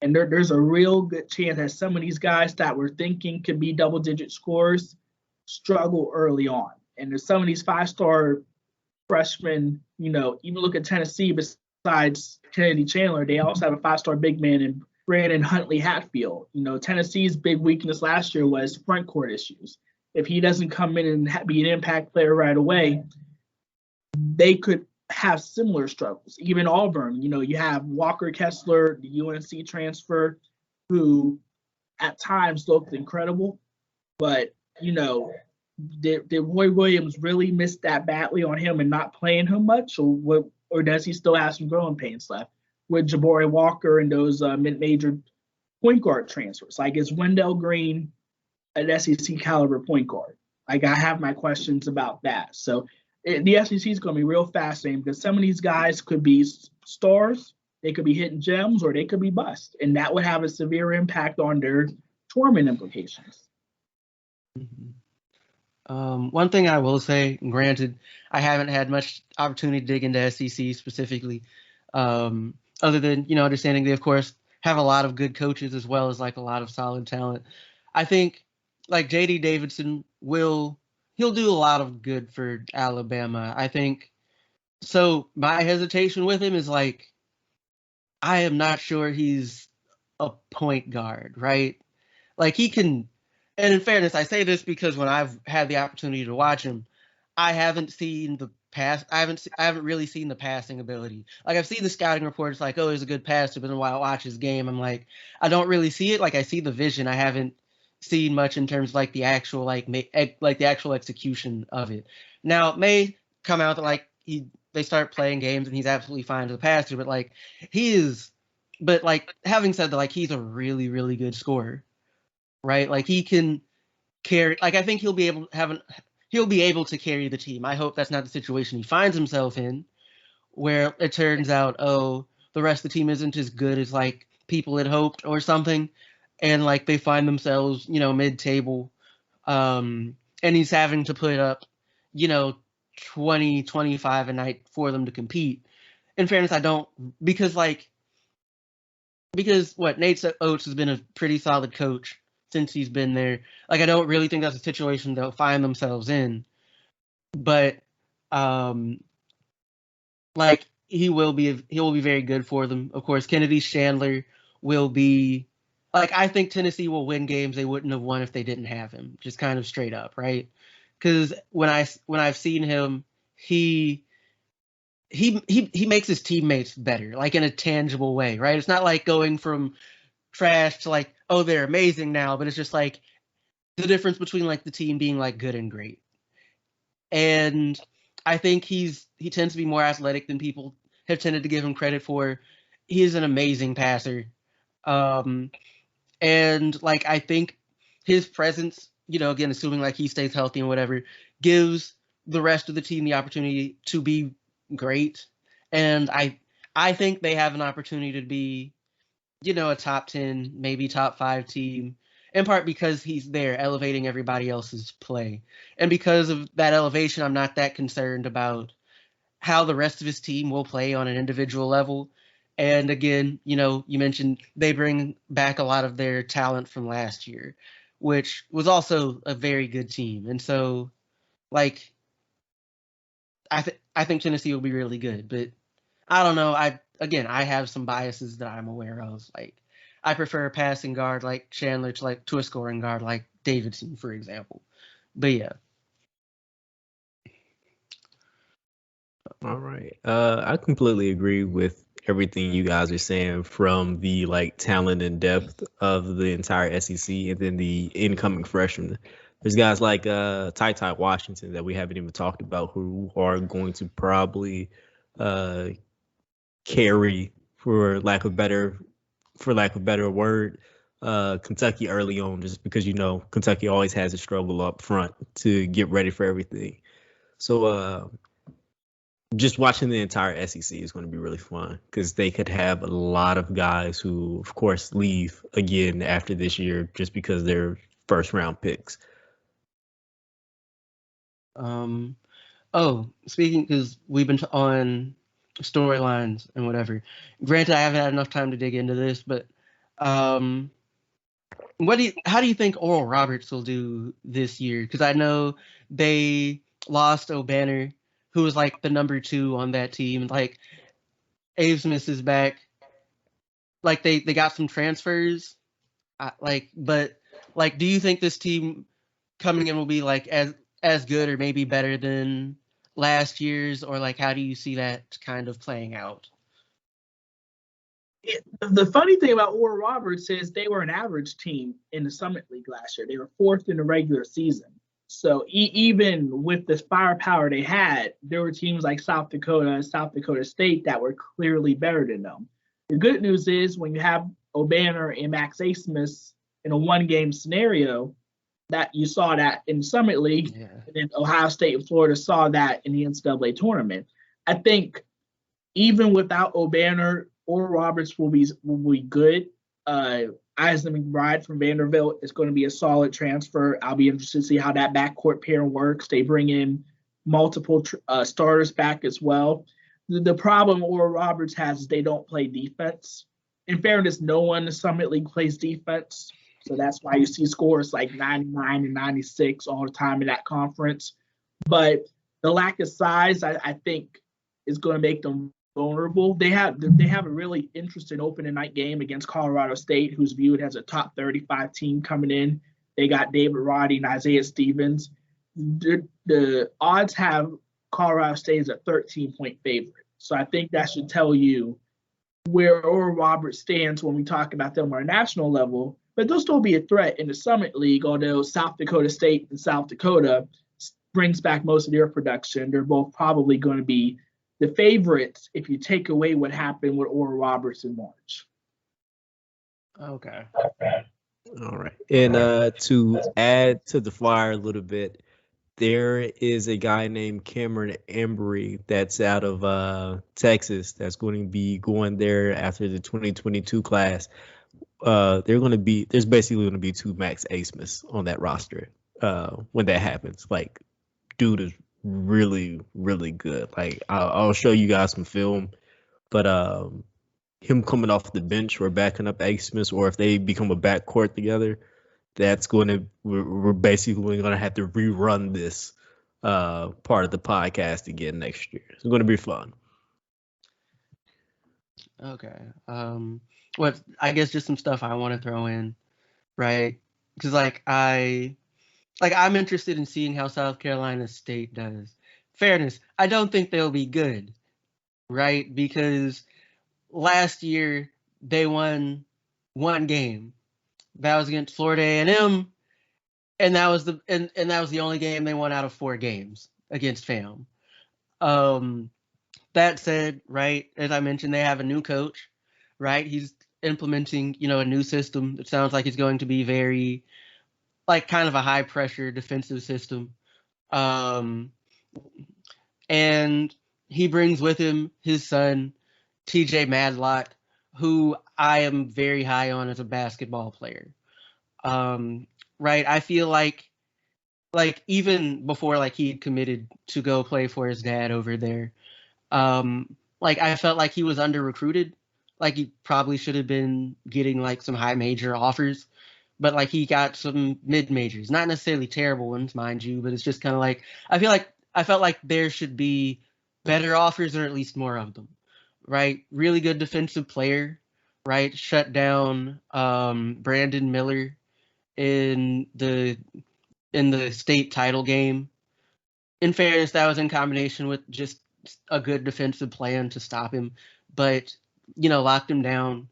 And there's a real good chance that some of these guys that we're thinking could be double-digit scorers struggle early on. And there's some of these 5-star freshmen, even look at Tennessee, besides Kennedy Chandler, they also have a 5-star big man in Brandon Huntley Hatfield. Tennessee's big weakness last year was front court issues. If he doesn't come in and be an impact player right away, they could have similar struggles. Even Auburn, you have Walker Kessler, the UNC transfer, who at times looked incredible, but did Roy Williams really miss that badly on him and not playing him much, or does he still have some growing pains left with Jabari Walker and those mid-major point guard transfers? Like, is Wendell Green an SEC caliber point guard? Like, I have my questions about that. So the SEC is going to be real fascinating because some of these guys could be stars, they could be hitting gems, or they could be bust, and that would have a severe impact on their tournament implications. Mm-hmm. One thing I will say, granted, I haven't had much opportunity to dig into SEC specifically, other than understanding they of course have a lot of good coaches as well as like a lot of solid talent. I think like JD Davidson he'll do a lot of good for Alabama. I think so. My hesitation with him is like I am not sure he's a point guard, right? Like he can, and in fairness, I say this because when I've had the opportunity to watch him, I haven't seen the pass. I haven't really seen the passing ability. Like I've seen the scouting reports, like, oh, he's a good passer, but then while I watch his game, I'm like, I don't really see it. Like I see the vision. I haven't seen much in terms of like the actual like the actual execution of it. Now it may come out that like they start playing games and he's absolutely fine as a passer, but like he is. But like having said that, like he's a really really good scorer, right? Like he can carry. Like I think he'll be able to carry the team. I hope that's not the situation he finds himself in, where it turns out, oh, the rest of the team isn't as good as like people had hoped or something, and like they find themselves, mid-table, and he's having to put up, 20, 25 a night for them to compete. In fairness, I don't, because Nate Oates has been a pretty solid coach since he's been there. Like I don't really think that's a situation they'll find themselves in. But like he will be very good for them. Of course, Kennedy Chandler will be like I think Tennessee will win games they wouldn't have won if they didn't have him. Just kind of straight up, right? Because when I've seen him, he makes his teammates better, like in a tangible way, right? It's not like going from trash to like, oh, they're amazing now, but it's just like the difference between like the team being like good and great. And I think he tends to be more athletic than people have tended to give him credit for. He is an amazing passer. And like I think his presence, again, assuming like he stays healthy and whatever, gives the rest of the team the opportunity to be great. And I think they have an opportunity to be, a top 10, maybe top 5 team, in part because he's there elevating everybody else's play. And because of that elevation, I'm not that concerned about how the rest of his team will play on an individual level. And again, you mentioned they bring back a lot of their talent from last year, which was also a very good team. And so, like, I think Tennessee will be really good, but I don't know. I have some biases that I'm aware of. Like, I prefer a passing guard like Chandler to a scoring guard like Davidson, for example. But yeah. All right. I completely agree with everything you guys are saying, from the like talent and depth of the entire SEC, and then the incoming freshmen. There's guys like Ty Washington that we haven't even talked about, who are going to probably carry, for lack of a better word, Kentucky early on, just because Kentucky always has a struggle up front to get ready for everything. So just watching the entire SEC is going to be really fun, because they could have a lot of guys who, of course, leave again after this year just because they're first round picks. Speaking, because we've been on storylines and whatever. Granted, I haven't had enough time to dig into this, but how do you think Oral Roberts will do this year? Because I know they lost O'Banner, who was like the number 2 on that team. Like Abe Smith is back. Like they got some transfers. But do you think this team coming in will be like as good or maybe better than last year's, or like how do you see that kind of playing out? The funny thing about Oral Roberts is they were an average team in the Summit League last year. They were 4th in the regular season. So even with the firepower they had, there were teams like South Dakota and South Dakota State that were clearly better than them. The good news is when you have O'Banner and Max Asmus in a one-game scenario, that you saw that in the Summit League, and then Ohio State and Florida saw that in the NCAA tournament. I think even without O'Banner, Oral Roberts will be good. Isaac McBride from Vanderbilt is going to be a solid transfer. I'll be interested to see how that backcourt pairing works. They bring in multiple starters back as well. The problem Oral Roberts has is they don't play defense. in fairness, no one in the Summit League plays defense. So that's why you see scores like 99 and 96 all the time in that conference. But the lack of size, I think, is going to make them vulnerable. They have a really interesting opening night game against Colorado State, who's viewed as a top 35 team coming in. They got David Roddy and Isaiah Stevens. The odds have Colorado State as a 13-point favorite. So I think that should tell you where Oral Roberts stands when we talk about them on a national level. But they'll still be a threat in the Summit League, although South Dakota State and South Dakota brings back most of their production. They're both probably going to be the favorites if you take away what happened with Oral Roberts in March. Okay. All right. And to add to the flyer a little bit, there is a guy named Cameron Embry that's out of Texas that's going to be going there after the 2022 class. There's basically going to be 2 Max Asmus on that roster when that happens. Like, dude is really, really good. Like, I'll show you guys some film, but him coming off the bench or backing up Asmus, or if they become a backcourt together, we're basically going to have to rerun this part of the podcast again next year. It's going to be fun. Okay. What I guess just some stuff I want to throw in, right? Because I'm interested in seeing how South Carolina State does. Fairness, I don't think they'll be good, right? Because last year they won 1 game. That was against Florida A&M, and that was the only game they won out of 4 games against FAM. That said, right, as I mentioned, they have a new coach, right? He's implementing, a new system. It sounds like it's going to be very, like, kind of a high pressure defensive system. And he brings with him his son, TJ Madlock, who I am very high on as a basketball player. Right. I feel like even before he had committed to go play for his dad over there, I felt like he was under recruited. Like, he probably should have been getting some high major offers, but he got some mid majors, not necessarily terrible ones, mind you, but it's just kind of I felt like there should be better offers, or at least more of them, right? Really good defensive player, right? Shut down Brandon Miller in the state title game. In fairness, that was in combination with just a good defensive plan to stop him, but locked him down.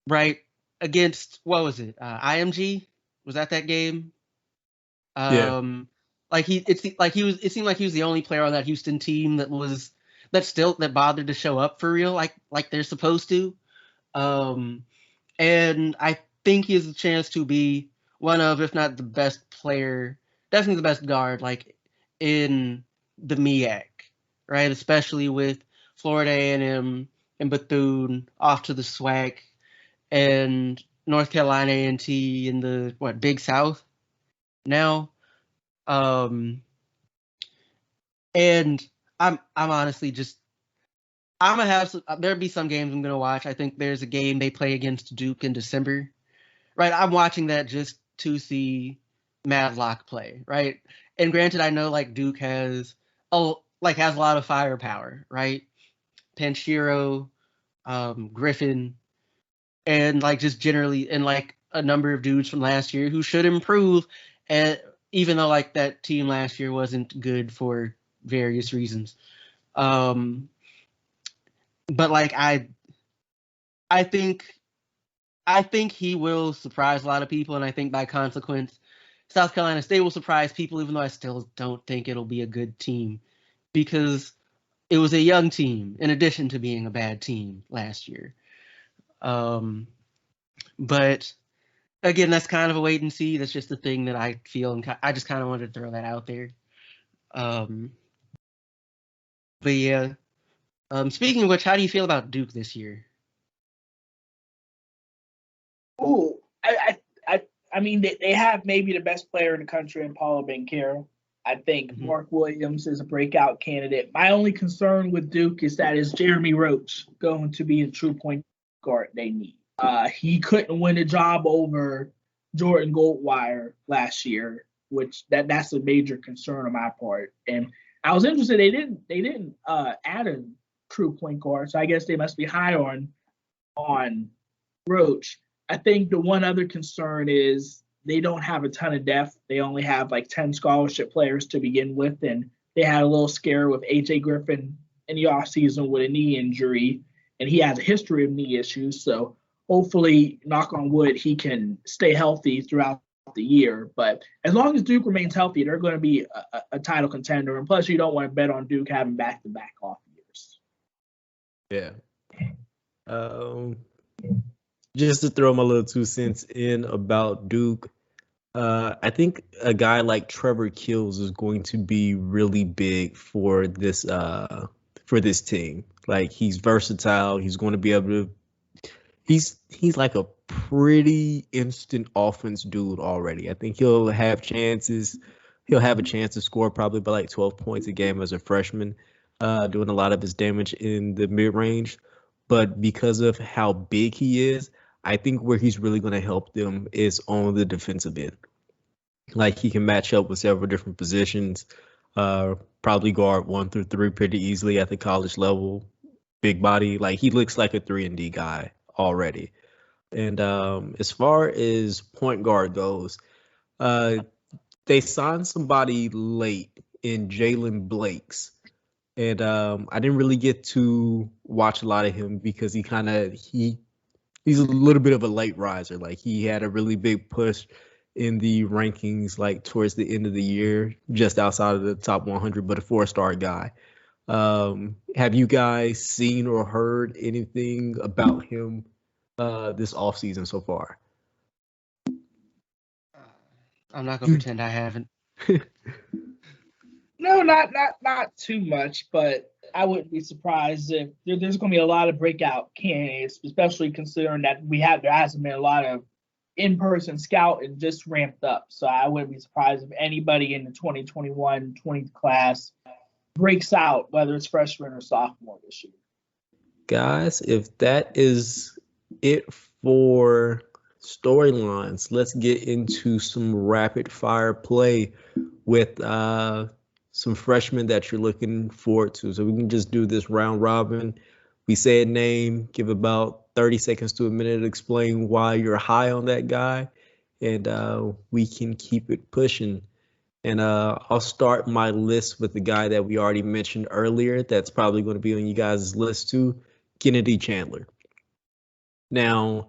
Right, against, what was it? IMG? Was that game? Yeah. It seemed like he was the only player on that Houston team that bothered to show up for real, like they're supposed to. And I think he has a chance to be one of, if not the best player, definitely the best guard, in the MEAC, right? Especially with Florida A&M and Bethune off to the SWAC, and North Carolina A&T in the Big South now. And I'm honestly just, I'm gonna have there'll be some games I'm gonna watch. I think there's a game they play against Duke in December, right? I'm watching that just to see Madlock play, right? And granted, I know Duke has a lot of firepower, right? Panchiro, Griffin, and just generally, and a number of dudes from last year who should improve, and even though that team last year wasn't good for various reasons. But I think he will surprise a lot of people, and I think by consequence, South Carolina State will surprise people, even though I still don't think it'll be a good team, because it was a young team in addition to being a bad team last year. But again, that's kind of a wait and see. That's just the thing that I feel, and I just kind of wanted to throw that out there. But yeah. Speaking of which, how do you feel about Duke this year? Oh, I mean, they have maybe the best player in the country in Paolo Banchero. I think Mark Williams is a breakout candidate. My only concern with Duke is that is Jeremy Roach going to be a true point guard they need. He couldn't win a job over Jordan Goldwire last year, which that's a major concern on my part. And I was interested they didn't add a true point guard, so I guess they must be high on Roach. I think the one other concern is they don't have a ton of depth. They only have like 10 scholarship players to begin with, and they had a little scare with AJ Griffin in the offseason with a knee injury, and he has a history of knee issues. So hopefully, knock on wood, he can stay healthy throughout the year. But as long as Duke remains healthy, they're going to be a title contender. And plus, you don't want to bet on Duke having back-to-back off years. Yeah. Just to throw my little 2 cents in about Duke, I think a guy like Trevor Keels is going to be really big for this team. Like, he's versatile. He's going to be able to. He's like a pretty instant offense dude already. I think he'll have chances. He'll have a chance to score probably by like 12 points a game as a freshman, doing a lot of his damage in the mid range. But because of how big he is, I think where he's really going to help them is on the defensive end. Like, he can match up with several different positions, probably guard 1 through 3 pretty easily at the college level. Big body, like, he looks like a 3-and-D guy already. And as far as point guard goes, they signed somebody late in Jalen Blakes. And I didn't really get to watch a lot of him because he's a little bit of a late riser. Like, he had a really big push in the rankings, like towards the end of the year, just outside of the top 100, but a 4-star guy. Have you guys seen or heard anything about him this offseason so far? I'm not gonna pretend I haven't. No, not too much, but I wouldn't be surprised if there's going to be a lot of breakout candidates, especially considering that there hasn't been a lot of in-person scouting just ramped up. So I wouldn't be surprised if anybody in the 2021-20 class breaks out, whether it's freshman or sophomore this year. Guys, if that is it for storylines, let's get into some rapid fire play with some freshmen that you're looking forward to. So we can just do this round robin. We say a name, give about 30 seconds to a minute to explain why you're high on that guy, and we can keep it pushing. And I'll start my list with the guy that we already mentioned earlier that's probably going to be on you guys' list too, Kennedy Chandler. Now,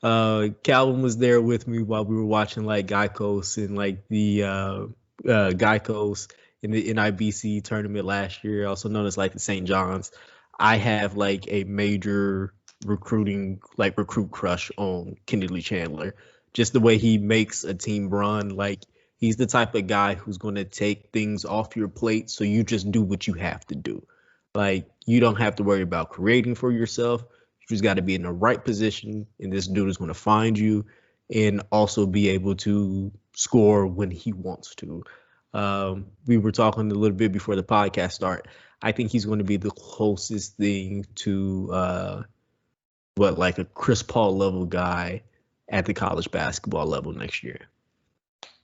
Calvin was there with me while we were watching like Geikos and like the Geikos in the NIBC tournament last year, also known as like the St. John's. I have like a major recruit crush on Kennedy Chandler. Just the way he makes a team run. Like, he's the type of guy who's going to take things off your plate, so you just do what you have to do. Like, you don't have to worry about creating for yourself. You just got to be in the right position, and this dude is going to find you and also be able to score when he wants to. We were talking a little bit before the podcast started. I think he's going to be the closest thing to like a Chris Paul level guy at the college basketball level next year.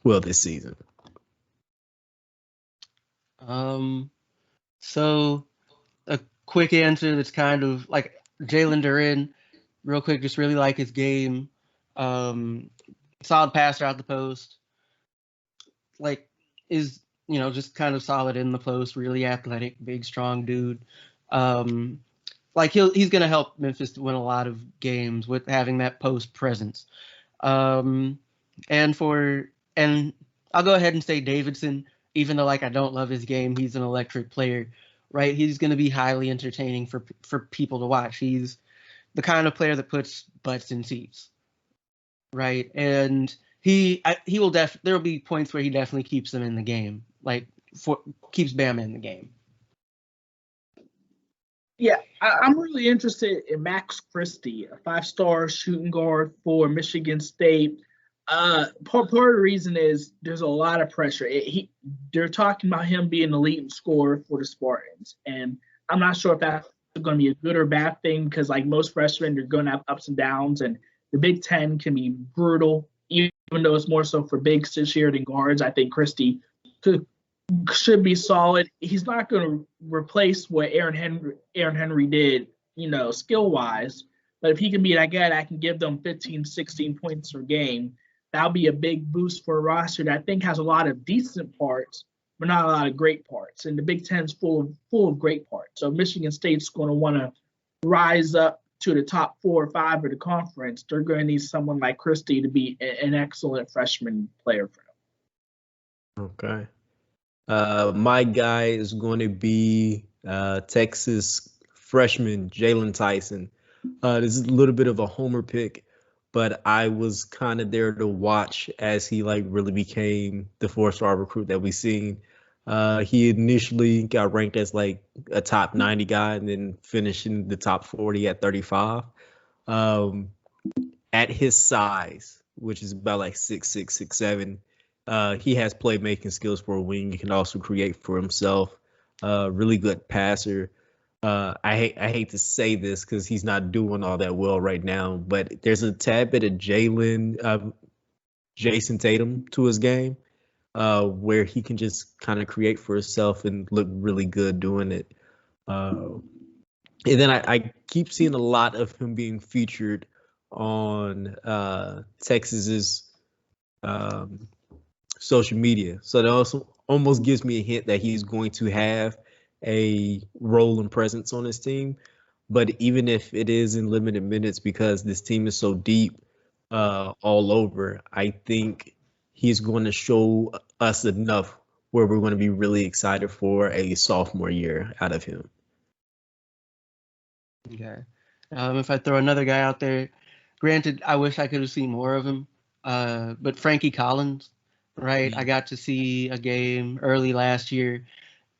Well, this season. So a quick answer that's kind of like Jalen Duren, real quick, just really like his game. Solid passer out the post. Like, is, just kind of solid in the post, really athletic, big, strong dude. Like, he's going to help Memphis win a lot of games with having that post presence. And I'll go ahead and say Davidson, even though like I don't love his game, he's an electric player, right? He's going to be highly entertaining for people to watch. He's the kind of player that puts butts in seats, right? And there will be points where he definitely keeps them in the game, like keeps Bama in the game. Yeah, I'm really interested in Max Christie, a 5-star shooting guard for Michigan State. Part of the reason is there's a lot of pressure. They're talking about him being the leading scorer for the Spartans, and I'm not sure if that's going to be a good or bad thing because, like most freshmen, you're going to have ups and downs, and the Big Ten can be brutal, even though it's more so for bigs this year than guards. I think Christie should be solid. He's not going to replace what Aaron Henry did, skill-wise, but if he can be that guy that can give them 15, 16 points per game, that'll be a big boost for a roster that I think has a lot of decent parts, but not a lot of great parts. And the Big Ten's full of great parts. So Michigan State's going to want to rise up to the top 4 or 5 of the conference. They're going to need someone like Christie to be an excellent freshman player for them. Okay. My guy is going to be Texas freshman Jalen Tyson. This is a little bit of a homer pick, but I was kind of there to watch as he really became the 4-star recruit that we've seen. He initially got ranked as a top 90 guy and then finished in the top 40 at 35. At his size, which is about 6'6", 6'7", he has playmaking skills for a wing. He can also create for himself. Really good passer. I hate to say this because he's not doing all that well right now, but there's a tad bit of Jason Tatum to his game, where he can just kind of create for himself and look really good doing it. And then I keep seeing a lot of him being featured on Texas's social media. So that also almost gives me a hint that he's going to have a role and presence on his team. But even if it is in limited minutes, because this team is so deep all over, I think he's going to show us enough where we're going to be really excited for a sophomore year out of him. Okay. If I throw another guy out there, granted, I wish I could have seen more of him, but Frankie Collins, right? Mm-hmm. I got to see a game early last year,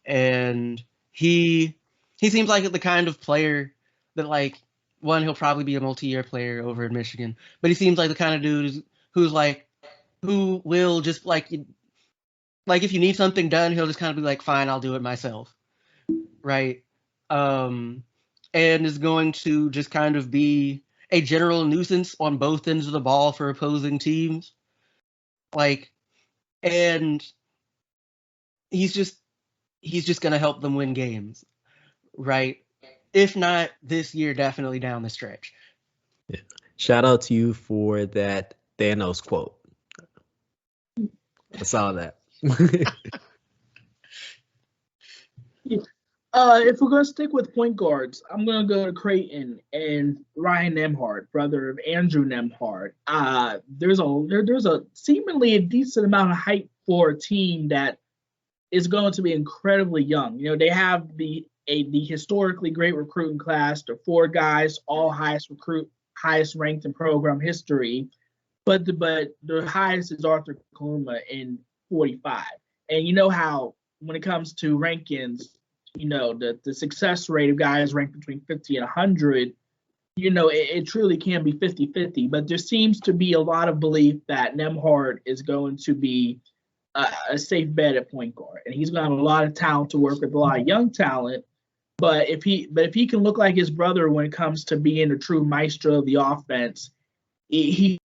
and he seems like the kind of player that, one, he'll probably be a multi-year player over in Michigan, but he seems like the kind of dude who will just if you need something done, he'll just kind of be fine, I'll do it myself, right? And is going to just kind of be a general nuisance on both ends of the ball for opposing teams. And he's just going to help them win games, right? If not this year, definitely down the stretch. Yeah. Shout out to you for that Thanos quote. I saw that. If we're going to stick with point guards, I'm going to go to Creighton and Ryan Nembhard, brother of Andrew Nembhard. There's a seemingly a decent amount of hype for a team that is going to be incredibly young. They have the historically great recruiting class. The 4 guys, all highest ranked in program history, but the highest is Arthur Kaluma in 45. And you know how when it comes to rankings, the success rate of guys ranked between 50 and 100, it truly can be 50-50. But there seems to be a lot of belief that Nembhard is going to be a safe bet at point guard, and he's going to have a lot of talent to work with, a lot of young talent. But if he can look like his brother when it comes to being a true maestro of the offense, he's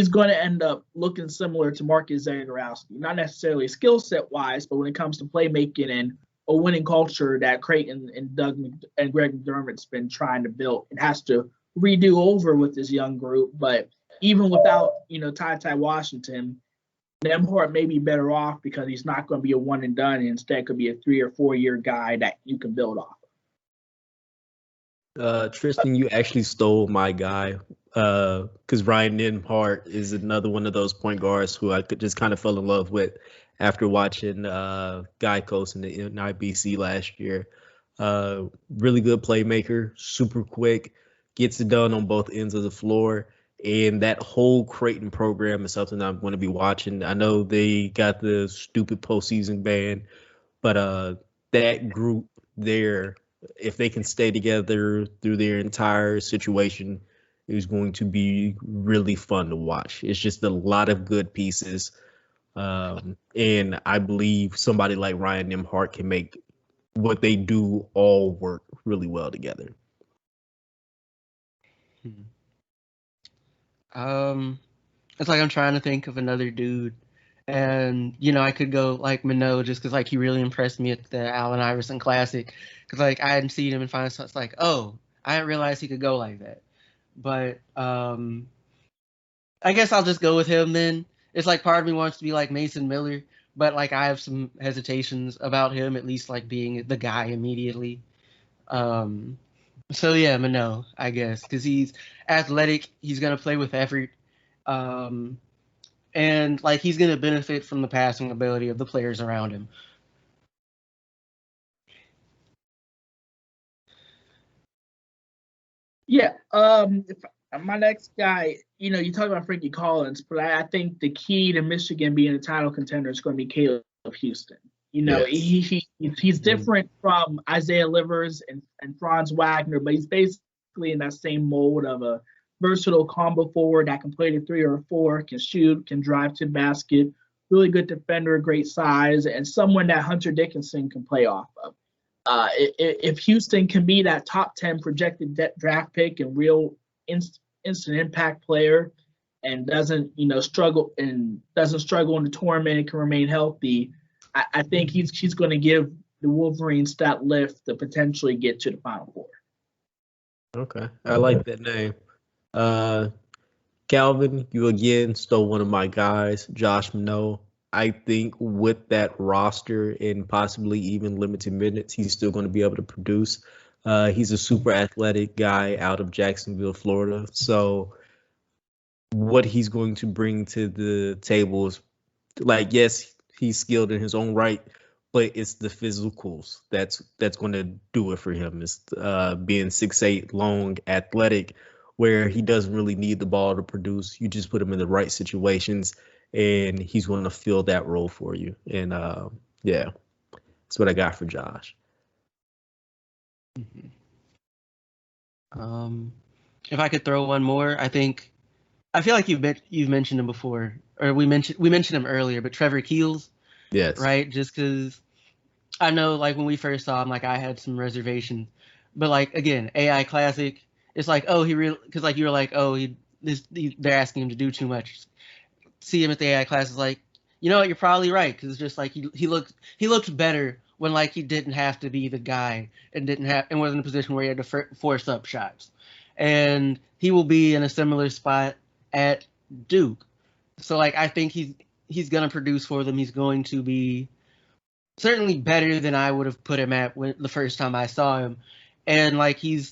going to end up looking similar to Marcus Zagorowski, not necessarily skill set wise, but when it comes to playmaking and a winning culture that Creighton and Greg McDermott's been trying to build. It has to redo over with this young group, but even without Ty Washington, Nembhard may be better off because he's not going to be a one and done, and instead could be a 3 or 4 year guy that you can build off. Tristan, you actually stole my guy because Ryan Nembhard is another one of those point guards who I could just kind of fell in love with after watching Guy Coast in the NIBC last year. Really good playmaker, super quick, gets it done on both ends of the floor. And that whole Creighton program is something I'm going to be watching. I know they got the stupid postseason ban, but that group there, if they can stay together through their entire situation, is going to be really fun to watch. It's just a lot of good pieces. And I believe somebody like Ryan Nembhard can make what they do all work really well together. It's like I'm trying to think of another dude, and I could go like Minot just because like he really impressed me at the Allen Iverson Classic, because like I hadn't seen him and finally it's like, oh, I didn't realize he could go like that. But I guess I'll just go with him then. It's like part of me wants to be like Mason Miller, but like I have some hesitations about him at least like being the guy immediately. So yeah, Minot, I guess, because he's athletic, he's gonna play with effort, and like he's gonna benefit from the passing ability of the players around him. Yeah. My next guy, you talk about Frankie Collins, but I think the key to Michigan being a title contender is going to be Caleb Houstan. Yes. He's different from Isaiah Livers and Franz Wagner, but he's basically in that same mold of a versatile combo forward that can play the 3 or 4, can shoot, can drive to the basket, really good defender, great size, and someone that Hunter Dickinson can play off of. If Houstan can be that top 10 projected draft pick and real instant impact player, and doesn't struggle in the tournament and can remain healthy, I think he's going to give the Wolverines that lift to potentially get to the Final Four. Okay, I like that name. Calvin, you again stole one of my guys, Josh Minot. I think with that roster and possibly even limited minutes, he's still going to be able to produce. He's a super athletic guy out of Jacksonville, Florida. So what he's going to bring to the table is, like, yes, he's skilled in his own right, but it's the physicals that's going to do it for him. It's being 6'8", long, athletic, where he doesn't really need the ball to produce. You just put him in the right situations, and he's going to fill that role for you. And yeah, that's what I got for Josh. If I could throw one more, I feel like you've mentioned him before, or we mentioned him earlier, but Trevor Keels. Yes. Right, just because I know like when we first saw him, like I had some reservations, but like again, AI Classic, it's like, oh, because like you were like, oh, they're asking him to do too much. See him at the AI Classic, like, you know what, you're probably right, because it's just like he looked better when like he didn't have to be the guy and wasn't in a position where he had to force up shots, and he will be in a similar spot at Duke. So like I think he's gonna produce for them. He's going to be certainly better than I would have put him at the first time I saw him, and like he'll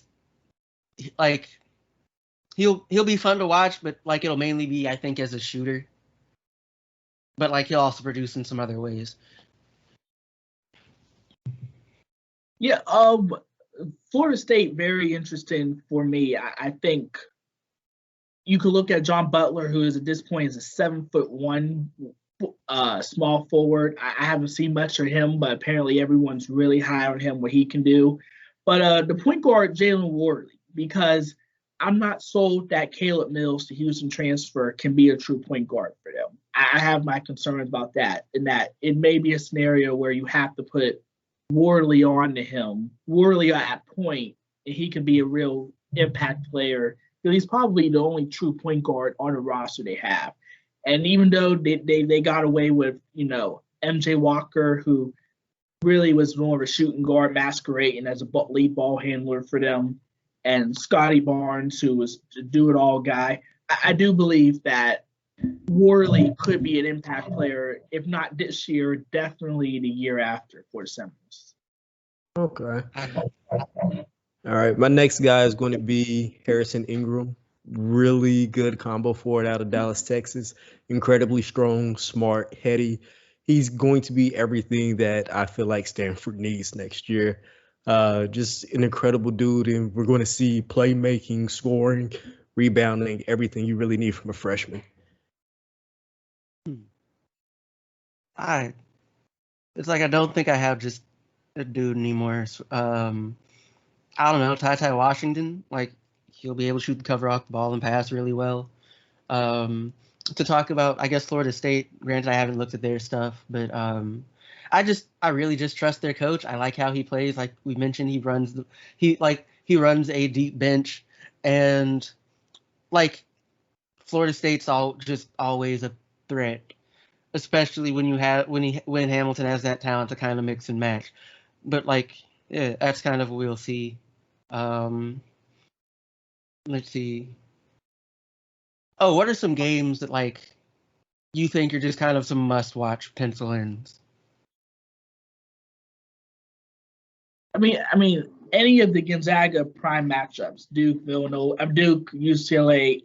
be fun to watch, but like it'll mainly be, I think, as a shooter. But like he'll also produce in some other ways. Yeah, Florida State, very interesting for me. I think you could look at John Butler, who is at this point is a 7'1" small forward. I haven't seen much of him, but apparently everyone's really high on him, what he can do. But the point guard, Jalen Wardley, because I'm not sold that Caleb Mills, the Houston transfer, can be a true point guard for them. I have my concerns about that, and that it may be a scenario where you have to put Wardley onto him, Wardley at point, and he can be a real impact player. He's probably the only true point guard on the roster they have. And even though they got away with, MJ Walker, who really was more of a shooting guard masquerading as a lead ball handler for them, and Scotty Barnes, who was a do-it-all guy, I do believe that Wardley could be an impact player, if not this year, definitely the year after for the Seminoles. Okay. All right. My next guy is going to be Harrison Ingram. Really good combo forward out of Dallas, Texas. Incredibly strong, smart, heady. He's going to be everything that I feel like Stanford needs next year. Just an incredible dude, and we're going to see playmaking, scoring, rebounding, everything you really need from a freshman. It's like I don't think I have just a dude anymore. I don't know, Ty Washington, like he'll be able to shoot the cover off the ball and pass really well. To talk about, I guess, Florida State, granted I haven't looked at their stuff, but I really just trust their coach. I like how he plays. Like we mentioned, he runs a deep bench, and like Florida State's always a threat, especially when Hamilton has that talent to kind of mix and match. But like, yeah, that's kind of what we'll see. Let's see. Oh, what are some games that like you think are just kind of some must-watch pencil ins? I mean, any of the Gonzaga prime matchups, Duke, Villanova, Duke, UCLA,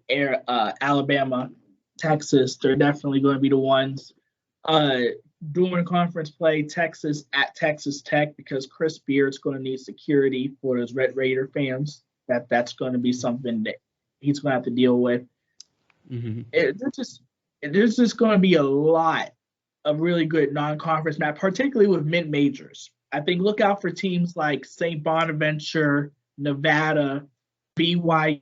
Alabama, Texas, they're definitely going to be the ones. During conference play, Texas at Texas Tech, because Chris Beard's going to need security for those Red Raider fans. That's going to be something that he's going to have to deal with. Mm-hmm. There's just going to be a lot of really good non-conference match, particularly with mid-majors. I think look out for teams like St. Bonaventure, Nevada, BYU,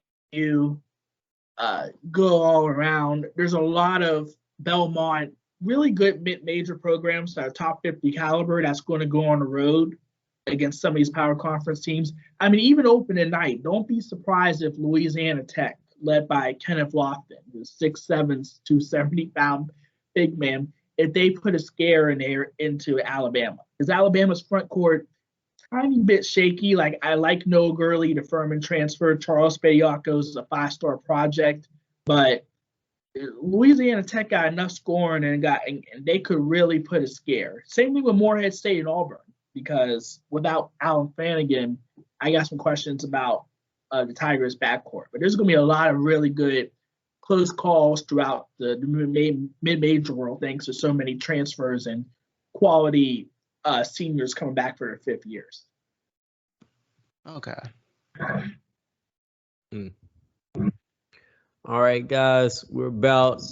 go all around. There's a lot of Belmont, really good mid-major programs that are top 50 caliber that's going to go on the road against some of these power conference teams. I mean, even opening night, don't be surprised if Louisiana Tech, led by Kenneth Lofton, who's 6'7", 270-pound big man, if they put a scare in there into Alabama. Because Alabama's front court, tiny bit shaky. Like, I like Noah Gurley, the Furman transfer. Charles Bediako is a 5-star project. But Louisiana Tech got enough scoring and they could really put a scare. Same thing with Morehead State and Auburn, because without Allen Flanigan, I got some questions about the Tigers' backcourt. But there's going to be a lot of really good close calls throughout the mid-major world, thanks to so many transfers and quality seniors coming back for their fifth years. Okay. All right, guys, we're about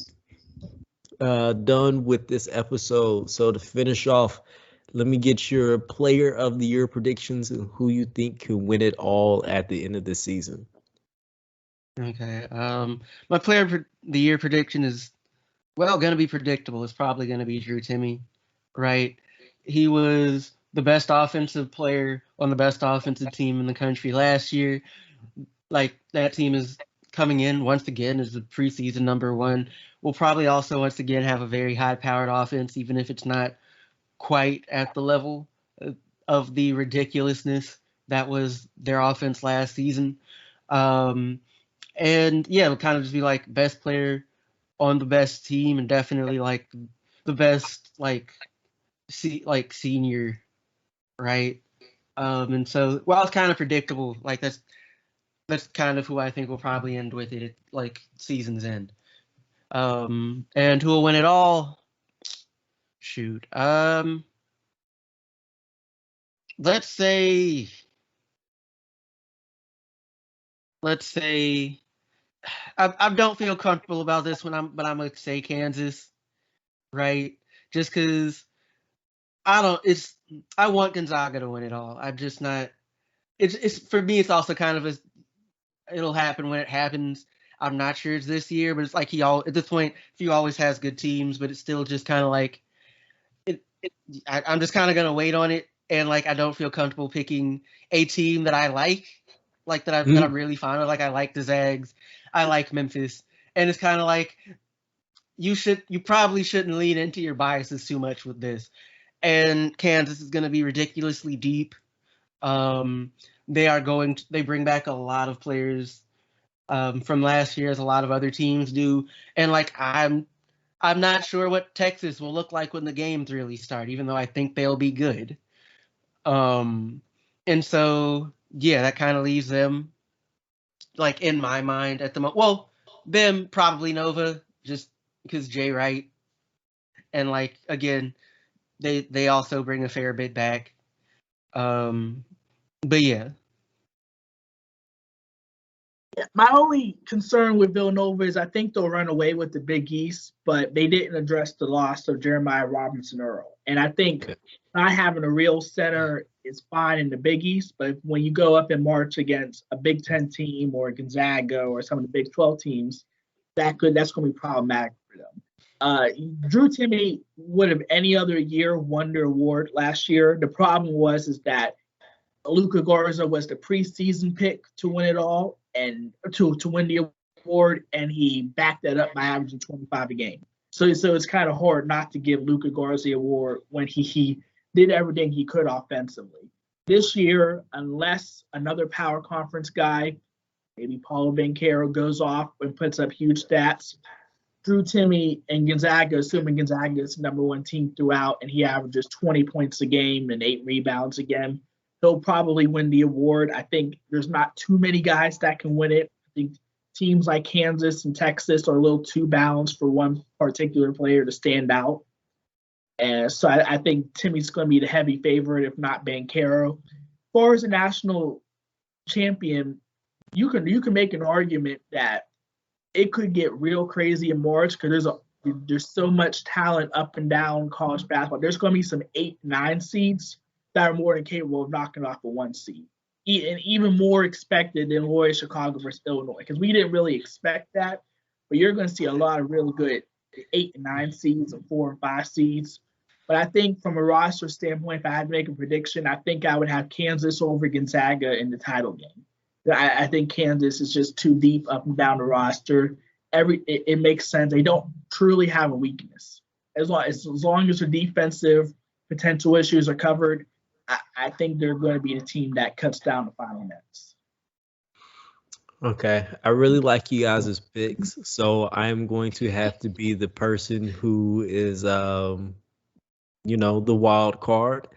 done with this episode. So to finish off, let me get your player of the year predictions and who you think can win it all at the end of the season. Okay. My player of the year prediction is, going to be predictable. It's probably going to be Drew Timme, right? He was the best offensive player on the best offensive team in the country last year. Like, that team is coming in once again as the preseason number one. We'll probably also once again have a very high-powered offense, even if it's not quite at the level of the ridiculousness that was their offense last season. And yeah, it'll kind of just be like best player on the best team, and definitely like the best senior, right? And so, well, it's kind of predictable. Like that's kind of who I think will probably end with it at like season's end. And who will win it all? Shoot. Let's say I don't feel comfortable about this one, but I'm gonna say Kansas, right? Just because I want Gonzaga to win it all. I'm just not. It's for me. It's also kind of it'll happen when it happens. I'm not sure it's this year, but it's like at this point he always has good teams, but it's still just kind of like I'm just kind of gonna wait on it, and like I don't feel comfortable picking a team that I like that I'm really fond of. Like I like the Zags, I like Memphis, and it's kind of like you probably shouldn't lean into your biases too much with this. And Kansas is going to be ridiculously deep. They bring back a lot of players from last year, as a lot of other teams do, and like I'm not sure what Texas will look like when the games really start, even though I think they'll be good. And so yeah, that kind of leaves them, like in my mind at the moment. Well, them probably Nova, just because Jay Wright, and like again, they also bring a fair bit back. But yeah. My only concern with Villanova is I think they'll run away with the Big East, but they didn't address the loss of Jeremiah Robinson Earl. And I think not having a real center is fine in the Big East, but when you go up in March against a Big Ten team or Gonzaga or some of the Big 12 teams, that's going to be problematic for them. Drew Timme would have any other year won the award last year. The problem is that Luka Garza was the preseason pick to win it all and to win the award, and he backed that up by averaging 25 a game. So it's kind of hard not to give Luka Garza the award when he did everything he could offensively. This year, unless another power conference guy, maybe Paulo Banchero, goes off and puts up huge stats, Drew Timme and Gonzaga, assuming Gonzaga is the number one team throughout, and he averages 20 points a game and 8 rebounds again, he'll probably win the award. I think there's not too many guys that can win it. I think teams like Kansas and Texas are a little too balanced for one particular player to stand out. And so I think Timmy's going to be the heavy favorite, if not Banchero. As far as a national champion, you can make an argument that it could get real crazy in March because there's so much talent up and down college basketball. There's going to be some 8-9 seeds that are more than capable of knocking off a 1 seed, and even more expected than Loyola Chicago versus Illinois, because we didn't really expect that. But you're going to see a lot of really good 8 and 9 seeds and 4 and 5 seeds. But I think from a roster standpoint, if I had to make a prediction, I think I would have Kansas over Gonzaga in the title game. I think Kansas is just too deep up and down the roster. It makes sense. They don't truly have a weakness. As long as their defensive potential issues are covered, I think they're going to be the team that cuts down the final minutes. Okay, I really like you guys' picks, so I'm going to have to be the person who is, the wild card.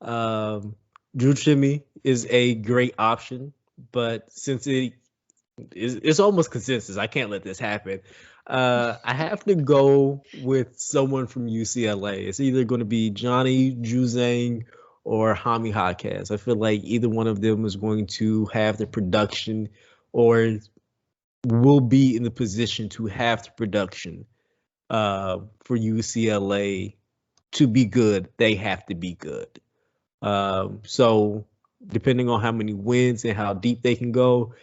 Drew Timme is a great option, but since it's almost consensus, I can't let this happen. I have to go with someone from UCLA. It's either going to be Johnny Juzang or Hami Hawkes. I feel like either one of them is going to have the production or will be in the position to have the production for UCLA to be good. They have to be good. So depending on how many wins and how deep they can go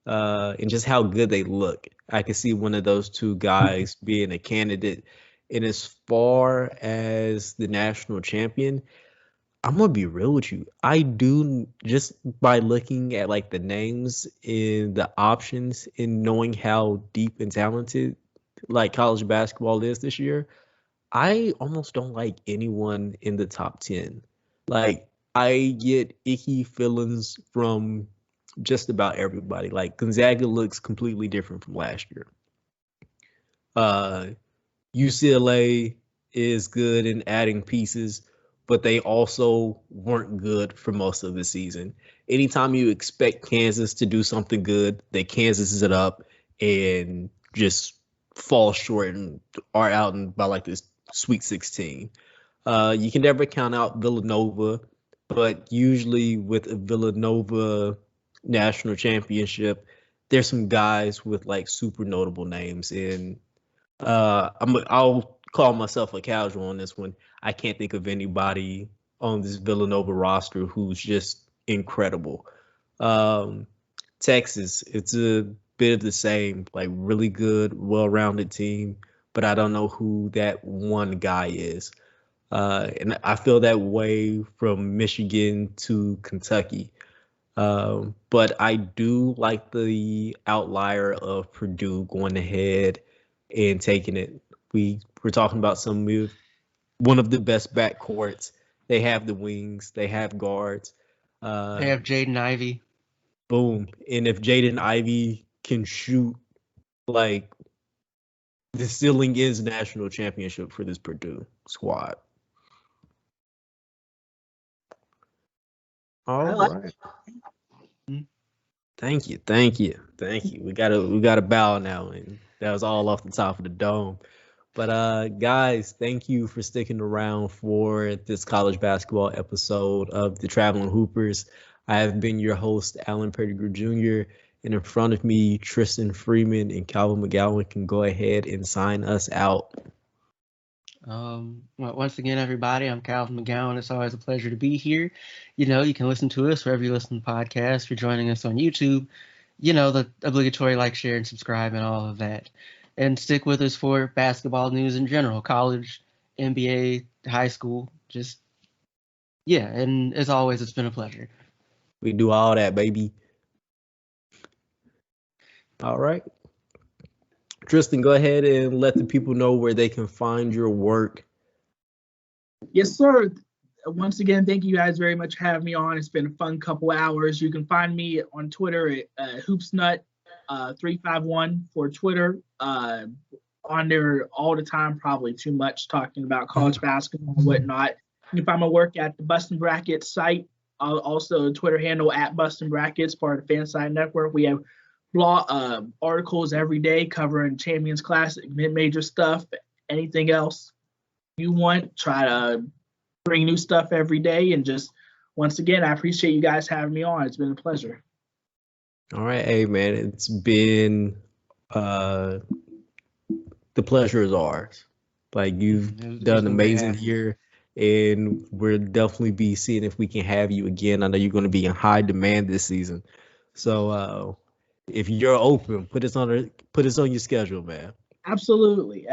and just how good they look, I can see one of those two guys being a candidate. And as far as the national champion, I'm going to be real with you. I do, just by looking at like the names and the options and knowing how deep and talented like college basketball is this year, I almost don't like anyone in the top 10. Like, I get icky feelings from just about everybody. Like, Gonzaga looks completely different from last year. UCLA is good in adding pieces, but they also weren't good for most of the season. Anytime you expect Kansas to do something good, they Kansas it up and just fall short and are out by like this Sweet 16. You can never count out Villanova, but usually with a Villanova national championship, there's some guys with like super notable names. And I'll call myself a casual on this one. I can't think of anybody on this Villanova roster who's just incredible. Texas, it's a bit of the same, like really good, well-rounded team, but I don't know who that one guy is. And I feel that way from Michigan to Kentucky. But I do like the outlier of Purdue going ahead and taking it. We're talking about one of the best backcourts. They have the wings. They have guards. They have Jaden Ivey. Boom. And if Jaden Ivey can shoot, like, the ceiling is national championship for this Purdue squad. All right. Thank you. We gotta bow now, and that was all off the top of the dome. But guys, thank you for sticking around for this college basketball episode of the Traveling Hoopers. I have been your host, Alan Pettigrew Jr., and in front of me, Tristan Freeman and Calvin McGowan can go ahead and sign us out. Once again, everybody, I'm Calvin McGowan. It's always a pleasure to be here. You can listen to us wherever you listen to podcasts. If you're joining us on YouTube, the obligatory like, share, and subscribe and all of that. and stick with us for basketball news in general, college, NBA, high school, just, yeah. And as always, it's been a pleasure. We do all that, baby. All right. Tristan, go ahead and let the people know where they can find your work. Yes, sir. Once again, thank you guys very much for having me on. It's been a fun couple hours. You can find me on Twitter at hoopsnut351 for Twitter. On there all the time, probably too much, talking about college basketball and whatnot. You can find my work at the Bustin' Brackets site. Also, Twitter handle at Bustin' Brackets, part of the Fanside Network. We have blog articles every day covering Champions Classic, mid-major stuff, anything else you want. Try to bring new stuff every day. And just, once again, I appreciate you guys having me on. It's been a pleasure. All right. Hey, man, it's been the pleasure is ours. Like, you've done amazing here, and we'll definitely be seeing if we can have you again. I know you're going to be in high demand this season. So if you're open, put us on your schedule, man. Absolutely.